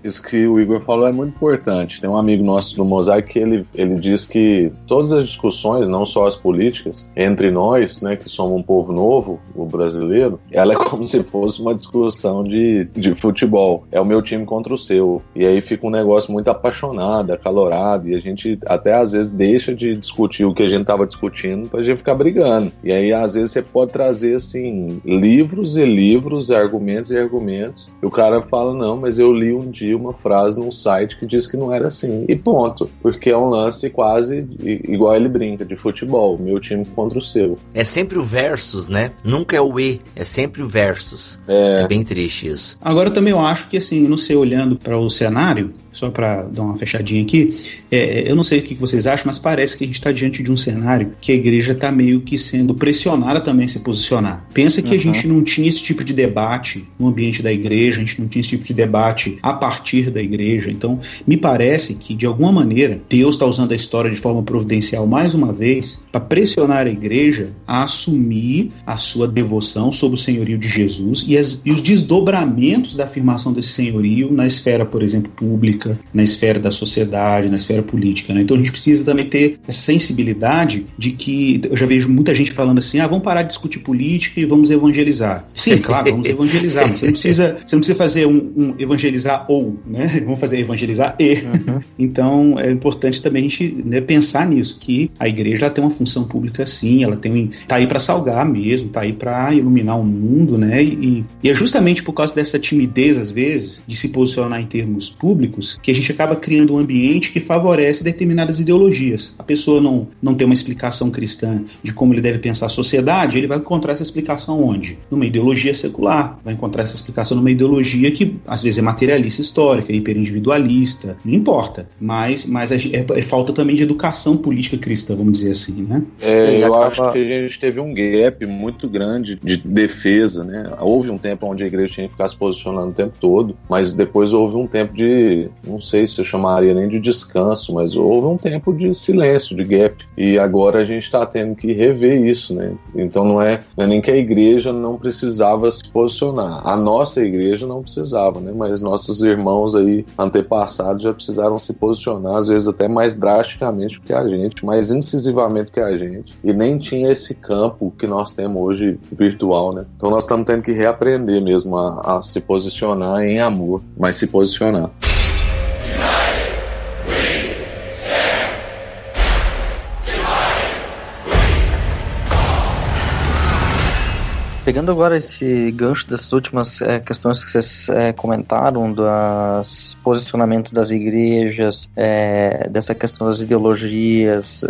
Isso que o Igor falou é muito importante. Tem um amigo nosso do Mosaico que ele diz que todas as discussões, não só as políticas, entre nós, né, que somos um povo novo, o brasileiro, ela é como se fosse uma discussão de futebol. É o meu time contra o seu. E aí fica um negócio muito apaixonado, acalorado, e a gente até às vezes deixa de discutir o que a gente estava discutindo pra gente ficar brigando. E aí às vezes você pode trazer assim livros e livros, argumentos e argumentos, e o cara fala, não, mas eu li um dia uma frase num site que diz que não era assim, e ponto, porque é um lance quase igual ele brinca, de futebol, meu time contra o seu.
É sempre o versus, né? Nunca é o E, é sempre o versus. É bem triste isso.
Agora também eu acho que assim, não sei, olhando para o cenário, só para dar uma fechadinha aqui, eu não sei o que vocês acham, mas parece que a gente está diante de um cenário que a igreja está meio que sendo pressionada também a se posicionar. Pensa que a gente não tinha esse tipo de debate no ambiente da igreja, a gente não tinha esse tipo de debate a partir da igreja. Então, me parece que, de alguma maneira, Deus está usando a história de forma providencial mais uma vez para pressionar a igreja a assumir a sua devoção sob o senhorio de Jesus e os desdobramentos da afirmação desse senhorio na esfera, por exemplo, pública, na esfera da sociedade, na esfera política, né? Então a gente precisa também ter essa sensibilidade de que, eu já vejo muita gente falando assim, vamos parar de discutir política e vamos evangelizar. Sim, claro, vamos evangelizar, mas você não precisa fazer um evangelizar ou, né? Vamos fazer evangelizar e. Então é importante também a gente, né, pensar nisso, que a igreja tem uma função pública sim, ela tá aí para salgar mesmo, tá aí para iluminar o mundo, né? E é justamente por causa dessa timidez, às vezes, de se posicionar em termos públicos, que a gente acaba criando um ambiente que favorece determinadas ideologias. A pessoa não tem uma explicação cristã de como ele deve pensar a sociedade, ele vai encontrar essa explicação onde? Numa ideologia secular. Vai encontrar essa explicação numa ideologia que, às vezes, é materialista histórica, hiperindividualista, não importa. Mas é falta também de educação política cristã, vamos dizer assim, né?
Eu acho que a gente teve um gap muito grande de defesa, né? Houve um tempo onde a igreja tinha que ficar se posicionando o tempo todo, mas depois houve um tempo de, não sei se eu chamaria nem de descanso, mas houve um tempo de silêncio, de gap, e agora a gente está tendo que rever isso, né? Então não é nem que a igreja não precisava se posicionar, a nossa igreja não precisava, né? Mas nossos irmãos aí antepassados já precisaram se posicionar, às vezes até mais drasticamente que a gente, mais incisivamente que a gente, e nem tinha esse campo que nós temos hoje virtual, né? Então nós estamos tendo que reaprender mesmo a se posicionar em amor, mas se posicionar.
Pegando agora esse gancho dessas últimas questões que vocês comentaram, dos posicionamentos das igrejas, dessa questão das ideologias,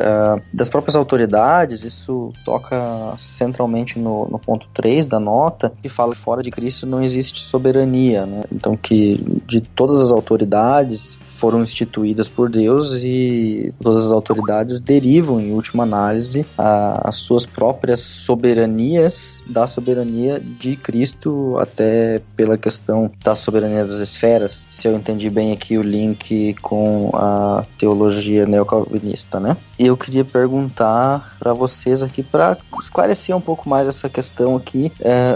das próprias autoridades, isso toca centralmente no ponto 3 da nota, que fala que fora de Cristo não existe soberania, né? Então que de todas as autoridades foram instituídas por Deus e todas as autoridades derivam, em última análise, as suas próprias soberanias da soberania de Cristo, até pela questão da soberania das esferas, se eu entendi bem aqui o link com a teologia neocalvinista, né? E eu queria perguntar para vocês aqui, para esclarecer um pouco mais essa questão aqui,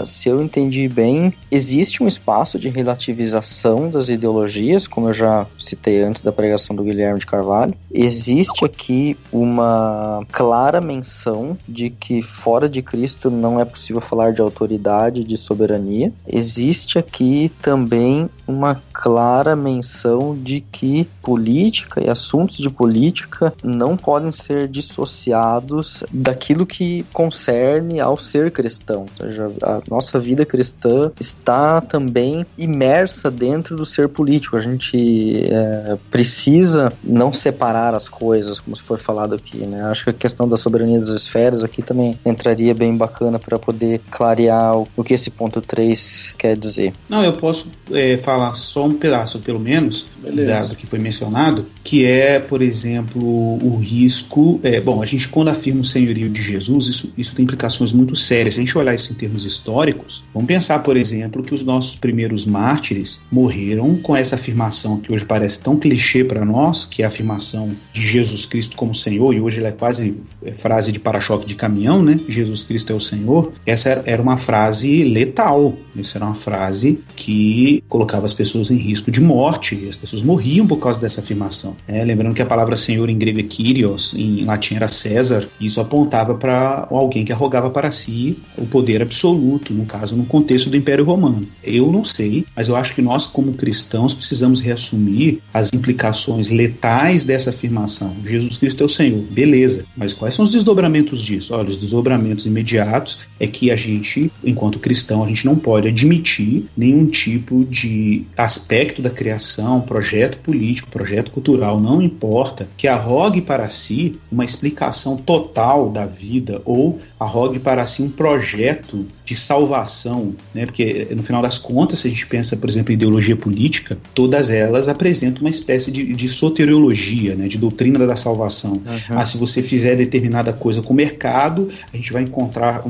se eu entendi bem, existe um espaço de relativização das ideologias, como eu já citei antes da pregação do Guilherme de Carvalho. Existe aqui uma clara menção de que fora de Cristo não é possível falar de autoridade, de soberania. Existe aqui também uma clara menção de que política e assuntos de política não podem ser dissociados daquilo que concerne ao ser cristão. Ou seja, a nossa vida cristã está também imersa dentro do ser político. A gente precisa não separar as coisas, como se foi falado aqui, né? Acho que a questão da soberania das esferas aqui também entraria bem bacana para poder clarear o que esse ponto 3 quer dizer.
Não, eu posso falar só um pedaço, pelo menos, do que foi mencionado, que é, por exemplo, o risco... a gente, quando afirma o senhorio de Jesus, isso tem implicações muito sérias. Se a gente olhar isso em termos históricos, vamos pensar, por exemplo, que os nossos primeiros mártires morreram com essa afirmação que hoje parece tão clichê para nós, que é a afirmação de Jesus Cristo como Senhor, e hoje ela é quase frase de para-choque de caminhão, né? Jesus Cristo é o Senhor. Essa era uma frase letal. Essa era uma frase que colocava as pessoas em risco de morte, e as pessoas morriam por causa dessa afirmação. Lembrando que a palavra Senhor em grego é Kyrios, em latim era César, e isso apontava para alguém que arrogava para si o poder absoluto, no caso, no contexto do Império Romano. Eu não sei, mas eu acho que nós, como cristãos, precisamos reassumir as implicações letais dessa afirmação. Jesus Cristo é o Senhor, beleza, mas quais são os desdobramentos disso? Olha, os desdobramentos imediatos é que a gente, enquanto cristão, a gente não pode admitir nenhum tipo de aspecto da criação, projeto político, projeto cultural, não importa, que arrogue para si uma explicação total da vida ou arrogue para si um projeto de salvação, né? Porque no final das contas, se a gente pensa, por exemplo, em ideologia política, todas elas apresentam uma espécie de soteriologia, né? De doutrina da salvação. Se você fizer determinada coisa com o mercado, a gente vai encontrar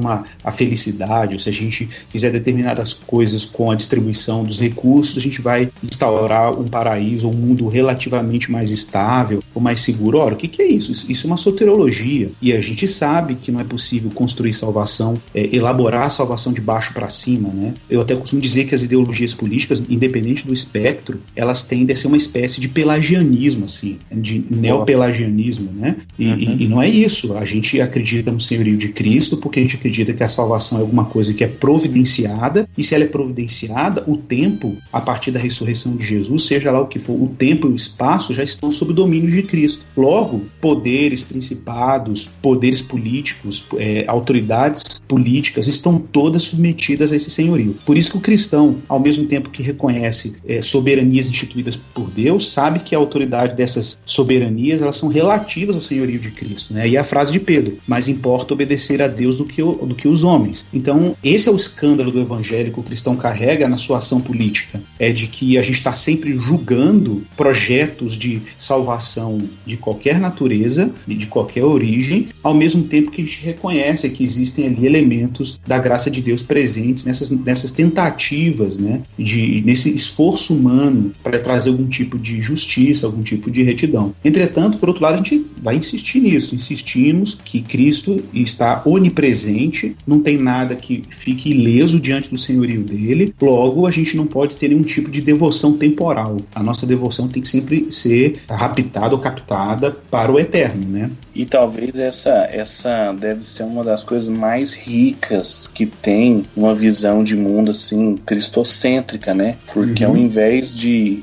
a felicidade, ou se a gente fizer determinadas coisas com a distribuição dos recursos, a gente vai instaurar um paraíso, um mundo relativamente mais estável ou mais seguro. Ora, o que é isso? Isso é uma soteriologia, e a gente sabe que não é possível construir salvação, elaborar a salvação de baixo para cima, né? Eu até costumo dizer que as ideologias políticas, independente do espectro, elas tendem a ser uma espécie de pelagianismo, assim, de neopelagianismo, né? E não é isso. A gente acredita no senhorio de Cristo porque a gente acredita que a salvação é alguma coisa que é providenciada, e se ela é providenciada, o tempo, a partir da ressurreição de Jesus, seja lá o que for, o tempo e o espaço já estão sob o domínio de Cristo. Logo, poderes, principados, poderes políticos, autoridades políticas estão todas submetidas a esse senhorio. Por isso que o cristão, ao mesmo tempo que reconhece soberanias instituídas por Deus, sabe que a autoridade dessas soberanias, elas são relativas ao senhorio de Cristo, né? E a frase de Pedro: mais importa obedecer a Deus do que os homens. Então, esse é o escândalo do evangelho que o cristão carrega na sua ação política, é de que a gente está sempre julgando projetos de salvação de qualquer natureza e de qualquer origem, ao mesmo tempo que a gente reconhece que existem ali elementos da graça de Deus presentes nessas tentativas, né, nesse esforço humano para trazer algum tipo de justiça, algum tipo de retidão. Entretanto, por outro lado, a gente vai insistir nisso, insistimos que Cristo está onipresente, não tem nada que fique ileso diante do senhorio dele, logo a gente não pode ter nenhum tipo de devoção temporal. A nossa devoção tem que sempre ser raptada ou captada para o eterno, né?
E talvez essa deve ser uma das coisas mais ricas que tem uma visão de mundo assim cristocêntrica, né? Porque ao invés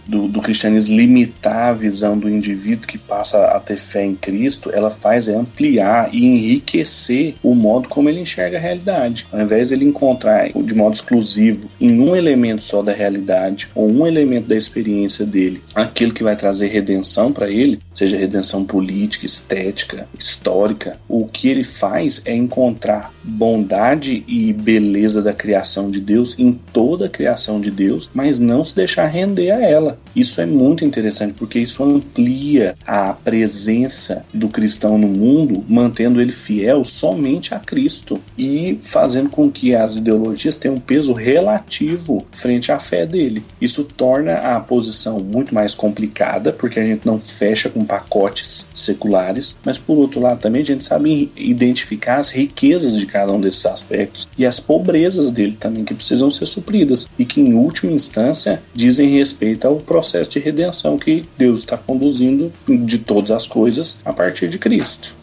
do cristianismo limitar a visão do indivíduo que passa a ter fé em Cristo, ela faz ampliar e enriquecer o modo como ele enxerga a realidade. Ao invés de ele encontrar de modo exclusivo em um elemento só da realidade ou um elemento da experiência dele aquilo que vai trazer redenção para ele, seja redenção política, estética, histórica, o que ele faz é encontrar bondade e beleza da criação de Deus em toda a criação de Deus, mas não se deixar render a ela. Isso é muito muito interessante, porque isso amplia a presença do cristão no mundo, mantendo ele fiel somente a Cristo e fazendo com que as ideologias tenham um peso relativo frente à fé dele. Isso torna a posição muito mais complicada, porque a gente não fecha com pacotes seculares, mas por outro lado também a gente sabe identificar as riquezas de cada um desses aspectos e as pobrezas dele também, que precisam ser supridas e que em última instância dizem respeito ao processo de redenção que Deus está conduzindo de todas as coisas a partir de Cristo.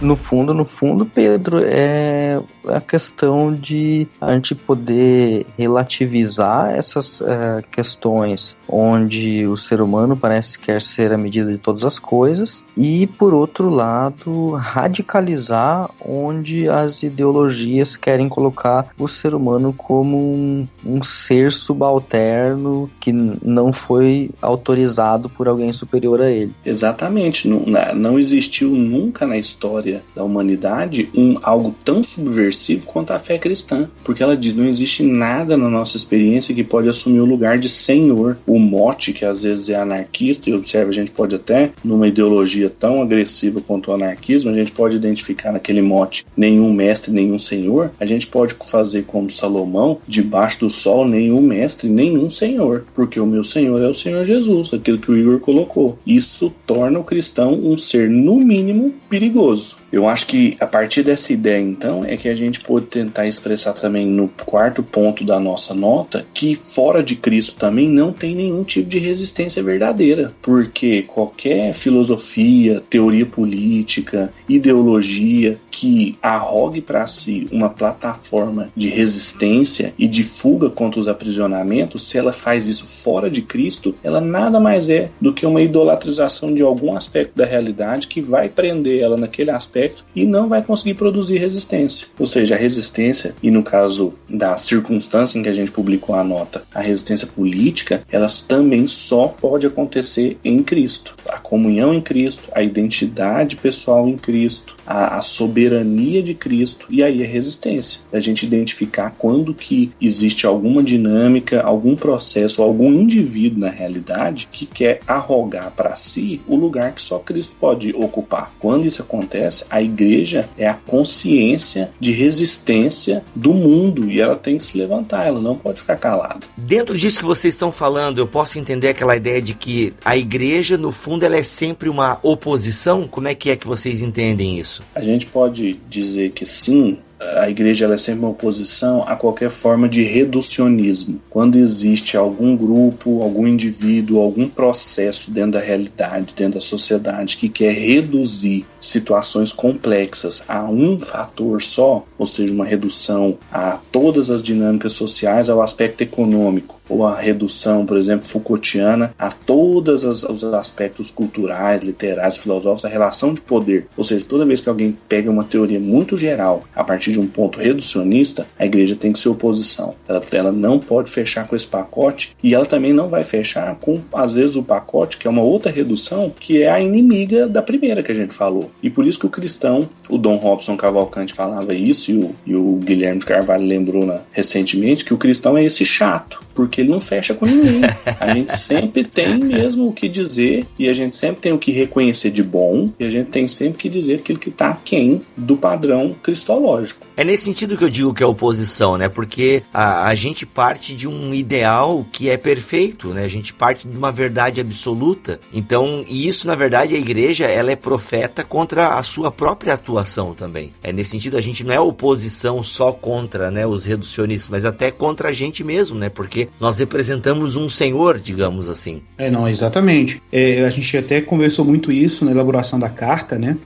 No fundo, Pedro, é a questão de a gente poder relativizar essas questões onde o ser humano parece quer ser a medida de todas as coisas e, por outro lado, radicalizar onde as ideologias querem colocar o ser humano como um ser subalterno que não foi autorizado por alguém superior a ele.
Exatamente. Não existiu nunca na história da humanidade algo tão subversivo quanto a fé cristã, porque ela diz: não existe nada na nossa experiência que pode assumir o lugar de senhor. O mote, que às vezes é anarquista, e observa, a gente pode até, numa ideologia tão agressiva quanto o anarquismo, a gente pode identificar naquele mote nenhum mestre, nenhum senhor. A gente pode fazer como Salomão: debaixo do sol nenhum mestre, nenhum senhor, porque o meu senhor é o Senhor Jesus, aquilo que o Igor colocou. Isso torna o cristão um ser, no mínimo, perigoso. Eu acho que a partir dessa ideia, então, é que a gente pode tentar expressar também no quarto ponto da nossa nota que fora de Cristo também não tem nenhum tipo de resistência verdadeira, porque qualquer filosofia, teoria política, ideologia que arrogue para si uma plataforma de resistência e de fuga contra os aprisionamentos, se ela faz isso fora de Cristo, ela nada mais é do que uma idolatrização de algum aspecto da realidade que vai prender ela naquele aspecto e não vai conseguir produzir resistência. Ou seja, a resistência, e no caso da circunstância em que a gente publicou a nota, a resistência política, elas também só pode acontecer em Cristo. A comunhão em Cristo, a identidade pessoal em Cristo, a soberania de Cristo, e aí a resistência. A gente identificar quando que existe alguma dinâmica, algum processo, algum indivíduo na realidade que quer arrogar para si o lugar que só Cristo pode ocupar. Quando isso acontece, a igreja é a consciência de resistência do mundo e ela tem que se levantar, ela não pode ficar calada.
Dentro disso que vocês estão falando, eu posso entender aquela ideia de que a igreja, no fundo, ela é sempre uma oposição? Como é que vocês entendem isso?
A gente pode dizer que sim. A igreja ela é sempre uma oposição a qualquer forma de reducionismo. Quando existe algum grupo, algum indivíduo, algum processo dentro da realidade, dentro da sociedade, que quer reduzir situações complexas a um fator só, ou seja, uma redução a todas as dinâmicas sociais, ao aspecto econômico, ou a redução, por exemplo, Foucaultiana, a todos os aspectos culturais, literários, filosóficos, a relação de poder. Ou seja, toda vez que alguém pega uma teoria muito geral, a partir de um ponto reducionista, a igreja tem que ser oposição. Ela não pode fechar com esse pacote e ela também não vai fechar com, às vezes, o pacote, que é uma outra redução, que é a inimiga da primeira que a gente falou. E por isso que o cristão, o Dom Robson Cavalcante falava isso e o Guilherme de Carvalho lembrou recentemente, que o cristão é esse chato, porque ele não fecha com ninguém. A gente sempre tem mesmo o que dizer e a gente sempre tem o que reconhecer de bom e a gente tem sempre que dizer aquilo que está aquém do padrão cristológico.
É nesse sentido que eu digo que é oposição, né? Porque a gente parte de um ideal que é perfeito, né? A gente parte de uma verdade absoluta. Então, e isso, na verdade, a igreja, ela é profeta contra a sua própria atuação também. É nesse sentido, a gente não é oposição só contra, né, os reducionistas, mas até contra a gente mesmo, né? Porque nós representamos um senhor, digamos assim.
Não, exatamente. A gente até conversou muito isso na elaboração da carta, né?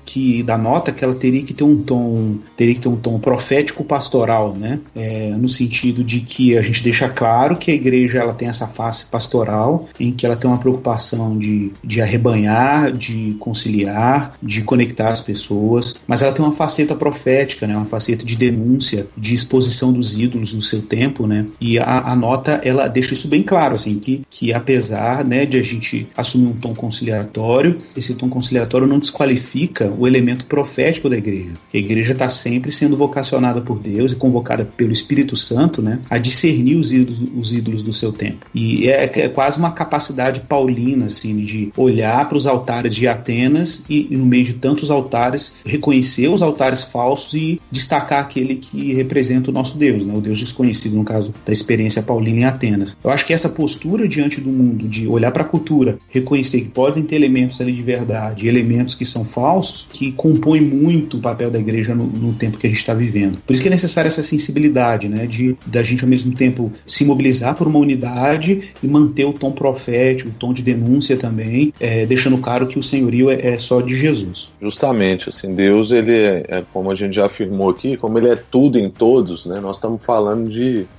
Da nota, que ela teria que ter um tom profético pastoral, né? No sentido de que a gente deixa claro que a igreja ela tem essa face pastoral, em que ela tem uma preocupação de arrebanhar, de conciliar, de conectar as pessoas, mas ela tem uma faceta profética, né? Uma faceta de denúncia, de exposição dos ídolos no seu tempo, né? E a nota ela deixa isso bem claro, assim, que apesar, né, de a gente assumir um tom conciliatório, esse tom conciliatório não desqualifica o elemento profético da igreja. A igreja está sempre sendo vocacionada por Deus e convocada pelo Espírito Santo, né, a discernir os ídolos do seu tempo. E é quase uma capacidade paulina, assim, de olhar para os altares de Atenas e no meio de tantos altares, reconhecer os altares falsos e destacar aquele que representa o nosso Deus, né, o Deus desconhecido, no caso da experiência paulina em Atenas. Eu acho que essa postura diante do mundo, de olhar para a cultura, reconhecer que podem ter elementos ali de verdade, elementos que são falsos, que compõem muito o papel da igreja no tempo que a gente está vivendo. Por isso que é necessária essa sensibilidade, né, da gente ao mesmo tempo se mobilizar por uma unidade e manter o tom profético, o tom de denúncia também, deixando claro que o senhorio é só de Jesus.
Justamente, assim, Deus, ele é, como a gente já afirmou aqui, como ele é tudo em todos, né, nós estamos falando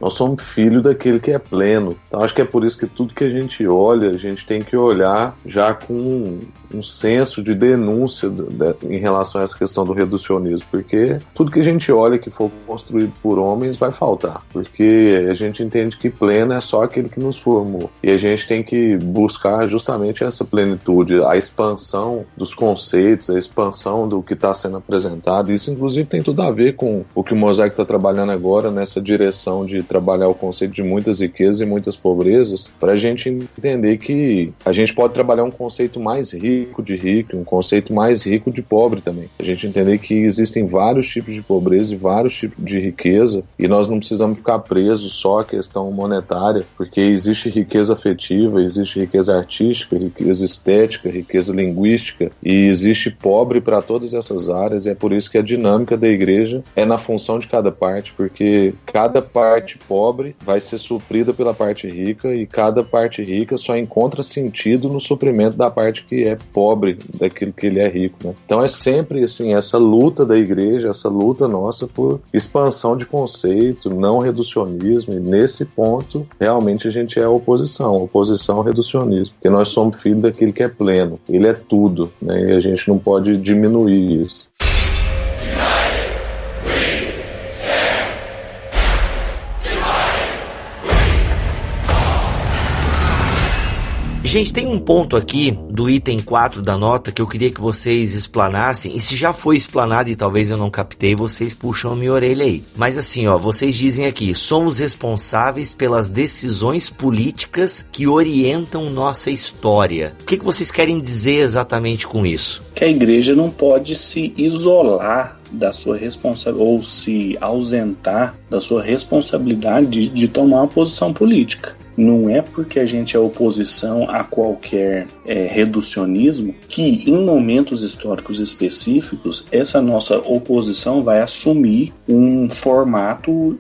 nós somos filhos daquele que é pleno. Então acho que é por isso que tudo que a gente olha, a gente tem que olhar já com um senso de denúncia em relação a essa questão do reducionismo, porque tudo que a gente olha que for construído por homens vai faltar, porque a gente entende que pleno é só aquele que nos formou, e a gente tem que buscar justamente essa plenitude, a expansão dos conceitos, a expansão do que está sendo apresentado. Isso inclusive tem tudo a ver com o que o Mosaico está trabalhando agora, nessa direção de trabalhar o conceito de muitas riquezas e muitas pobrezas, para a gente entender que a gente pode trabalhar um conceito mais rico de rico, um conceito mais rico de pobre também. A gente entender que existem vários tipos de pobreza e vários tipos de riqueza, e nós não precisamos ficar presos só à questão monetária, porque existe riqueza afetiva, existe riqueza artística, riqueza estética, riqueza linguística, e existe pobre para todas essas áreas, e é por isso que a dinâmica da igreja é na função de cada parte, porque cada parte pobre vai ser suprida pela parte rica, e cada parte rica só encontra sentido no suprimento da parte que é pobre daquilo que ele é rico, né? Então é sempre assim, essa luta da igreja, essa luta nossa por expansão de conceito, não reducionismo, e nesse ponto realmente a gente é oposição ao reducionismo, porque nós somos filhos daquele que é pleno, ele é tudo, né? E a gente não pode diminuir isso.
Gente, tem um ponto aqui do item 4 da nota que eu queria que vocês explanassem, e se já foi explanado e talvez eu não captei, vocês puxam a minha orelha aí. Mas assim, vocês dizem aqui: somos responsáveis pelas decisões políticas que orientam nossa história. O que vocês querem dizer exatamente com isso?
Que a igreja não pode se isolar da sua responsabilidade ou se ausentar da sua responsabilidade de tomar uma posição política. Não é porque a gente é oposição a qualquer reducionismo que em momentos históricos específicos essa nossa oposição vai assumir um formato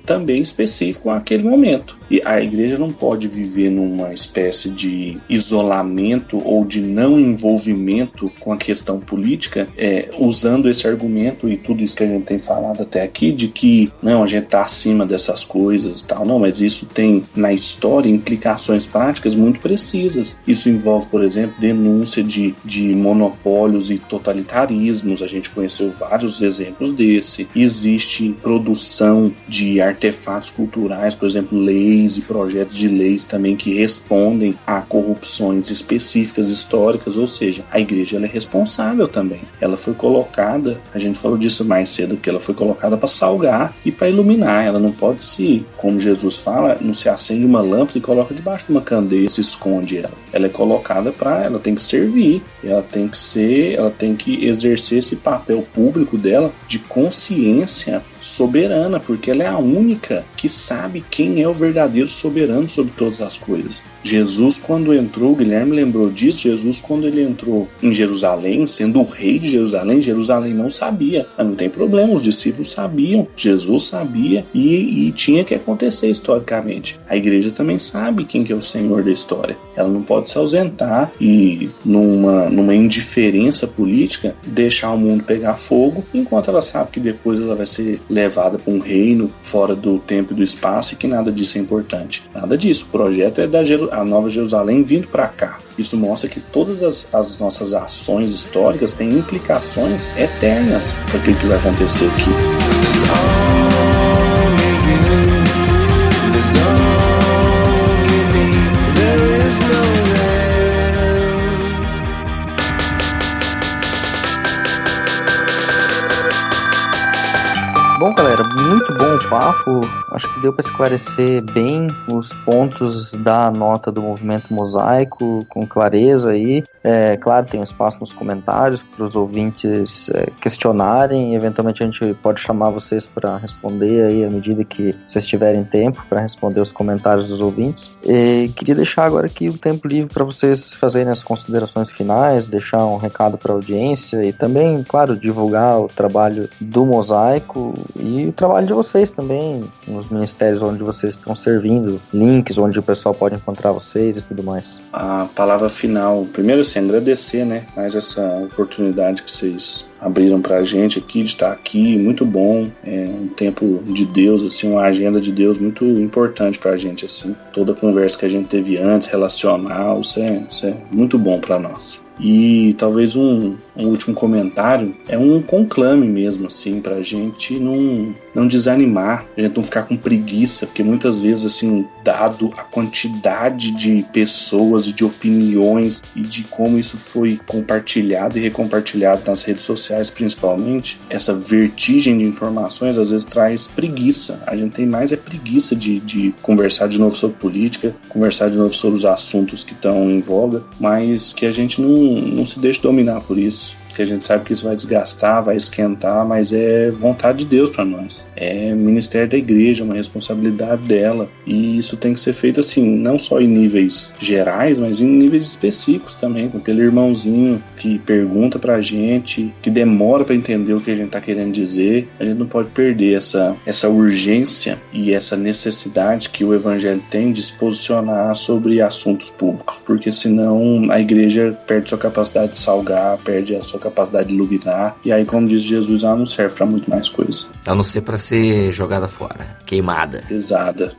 também específico àquele momento. E a igreja não pode viver numa espécie de isolamento ou de não envolvimento com a questão política, usando esse argumento e tudo isso que a gente tem falado até aqui, de que não, a gente está acima dessas coisas e tal. Não, mas isso tem na história implicações práticas muito precisas. Isso envolve, por exemplo, denúncia de monopólios e totalitarismos. A gente conheceu vários exemplos desse. Existe produção de artefatos culturais, por exemplo, leis e projetos de leis também que respondem a corrupções específicas históricas, ou seja, a igreja ela é responsável também. Ela foi colocada, a gente falou disso mais cedo, que ela foi colocada para salgar e para iluminar. Ela não pode se, como Jesus fala, não se acende uma lâmpada e coloca debaixo de uma candeia e se esconde ela. Ela é colocada ela tem que servir, ela tem que exercer esse papel público dela de consciência soberana, porque ela é a única que sabe quem é o verdadeiro soberano sobre todas as coisas. Jesus, quando entrou, o Guilherme lembrou disso, Jesus, quando ele entrou em Jerusalém, sendo o rei de Jerusalém não sabia. Mas não tem problema, os discípulos sabiam, Jesus sabia e tinha que acontecer historicamente. A igreja também sabe quem que é o Senhor da história. Ela não pode se ausentar e numa indiferença política deixar o mundo pegar fogo, enquanto ela sabe que depois ela vai ser levada para um reino fora do tempo e do espaço e que nada disso é importante. Nada disso. O projeto é a Nova Jerusalém vindo para cá. Isso mostra que todas as nossas ações históricas têm implicações eternas para aquilo que vai acontecer aqui.
papo. Acho que deu para esclarecer bem os pontos da nota do Movimento Mosaico com clareza aí. Claro, tem um espaço nos comentários para os ouvintes questionarem. Eventualmente a gente pode chamar vocês para responder aí à medida que vocês tiverem tempo para responder os comentários dos ouvintes. Queria deixar agora aqui o tempo livre para vocês fazerem as considerações finais, deixar um recado para a audiência e também, claro, divulgar o trabalho do Mosaico e o trabalho de vocês também, nos ministérios onde vocês estão servindo, links onde o pessoal pode encontrar vocês e tudo mais.
A palavra final, primeiro assim, agradecer, né, mais essa oportunidade que vocês abriram pra gente aqui, de estar aqui, muito bom, um tempo de Deus, assim, uma agenda de Deus muito importante pra gente, assim, toda a conversa que a gente teve antes, relacional, isso é muito bom pra nós. E talvez um último comentário, é um conclame mesmo, assim, pra gente não desanimar, a gente não ficar com preguiça, porque muitas vezes, assim, dado a quantidade de pessoas e de opiniões e de como isso foi compartilhado e recompartilhado nas redes sociais, principalmente, essa vertigem de informações às vezes traz preguiça. A gente tem mais preguiça de conversar de novo sobre política, conversar de novo sobre os assuntos que estão em voga, mas que a gente não se deixe dominar por isso, que a gente sabe que isso vai desgastar, vai esquentar, mas é vontade de Deus para nós, é ministério da igreja, uma responsabilidade dela, e isso tem que ser feito assim, não só em níveis gerais, mas em níveis específicos também, com aquele irmãozinho que pergunta pra gente, que demora para entender o que a gente tá querendo dizer. A gente não pode perder essa urgência e essa necessidade que o evangelho tem de se posicionar sobre assuntos públicos, porque senão a igreja perde sua capacidade de salgar, perde a sua capacidade de iluminar, e aí, como diz Jesus, ela não serve para muito mais coisa.
A não ser para ser jogada fora, queimada.
Pesada,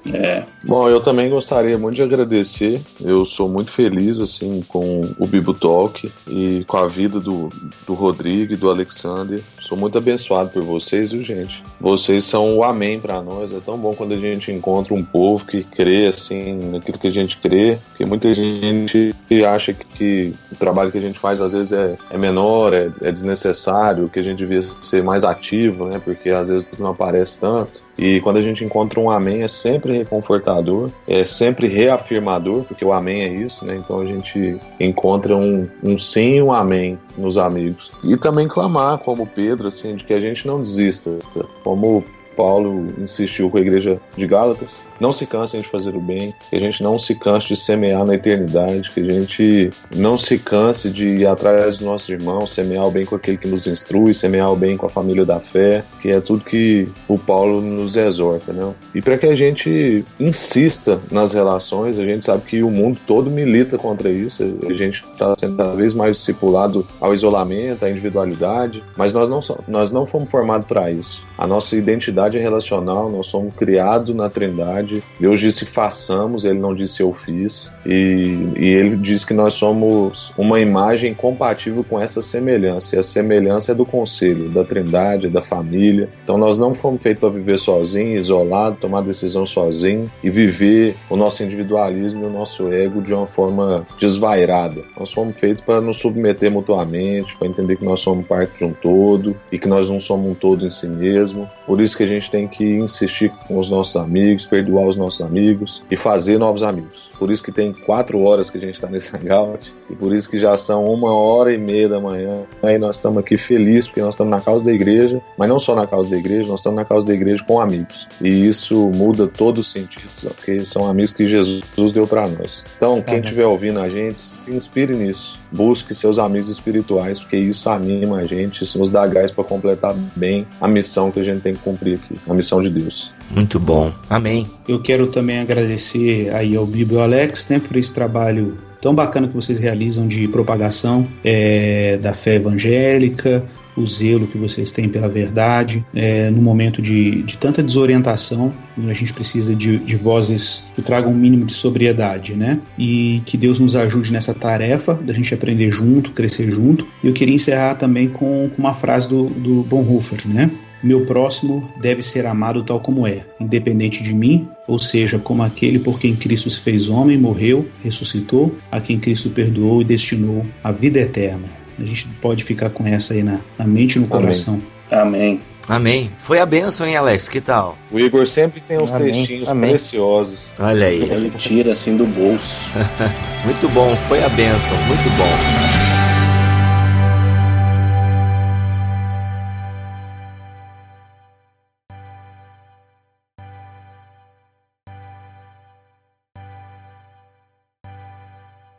Bom, eu também gostaria muito de agradecer. Eu sou muito feliz, assim, com o Bibo Talk e com a vida do Rodrigo e do Alexander. Sou muito abençoado por vocês, viu, gente? Vocês são o amém para nós. É tão bom quando a gente encontra um povo que crê, assim, naquilo que a gente crê, porque muita gente acha que o trabalho que a gente faz, às vezes, é menor, é desnecessário, que a gente devia ser mais ativo, né? Porque às vezes não aparece tanto. E quando a gente encontra um amém, é sempre reconfortador, é sempre reafirmador, porque o amém é isso, né? Então a gente encontra um sim e um amém nos amigos. E também clamar, como Pedro, assim, de que a gente não desista, como Paulo insistiu com a igreja de Gálatas, não se cansem de fazer o bem, que a gente não se canse de semear na eternidade, que a gente não se canse de ir atrás dos nossos irmãos, semear o bem com aquele que nos instrui, semear o bem com a família da fé, que é tudo que o Paulo nos exorta, né? E para que a gente insista nas relações, a gente sabe que o mundo todo milita contra isso, a gente está sendo cada vez mais discipulado ao isolamento, à individualidade, mas nós não fomos formados para isso. A nossa identidade é relacional, nós somos criados na Trindade. Deus disse façamos, Ele não disse eu fiz, e Ele diz que nós somos uma imagem compatível com essa semelhança, e a semelhança é do conselho, da Trindade, da família. Então nós não fomos feitos para viver sozinho, isolado, tomar decisão sozinho e viver o nosso individualismo e o nosso ego de uma forma desvairada. Nós fomos feitos para nos submeter mutuamente, para entender que nós somos parte de um todo e que nós não somos um todo em si mesmo. Por isso que a gente tem que insistir com os nossos amigos, perdoar os nossos amigos e fazer novos amigos. Por isso que tem 4 horas que a gente está nesse hangout e por isso que já são 1h30 da manhã. Aí nós estamos aqui felizes porque nós estamos na causa da igreja, mas não só na causa da igreja, nós estamos na causa da igreja com amigos. E isso muda todo o sentido, porque são amigos que Jesus deu para nós. Então, quem estiver ouvindo a gente, se inspire nisso. Busque seus amigos espirituais, porque isso anima a gente, isso nos dá gás para completar bem a missão que a gente tem que cumprir aqui, a missão de Deus.
Muito bom. Amém.
Eu quero também agradecer aí ao Bibo e ao Alex, né, por esse trabalho tão bacana que vocês realizam de propagação da fé evangélica, o zelo que vocês têm pela verdade, no momento de tanta desorientação, a gente precisa de vozes que tragam um mínimo de sobriedade, né? E que Deus nos ajude nessa tarefa, da gente aprender junto, crescer junto. E eu queria encerrar também com uma frase do Bonhoeffer, né? Meu próximo deve ser amado tal como é, independente de mim, ou seja, como aquele por quem Cristo se fez homem, morreu, ressuscitou, a quem Cristo perdoou e destinou a vida eterna. A gente pode ficar com essa aí na mente e no coração.
Amém.
Amém. Foi a bênção, hein, Alex? Que tal?
O Igor sempre tem uns textinhos preciosos.
Olha aí.
Ele tira assim do bolso.
Muito bom, foi a bênção, muito bom.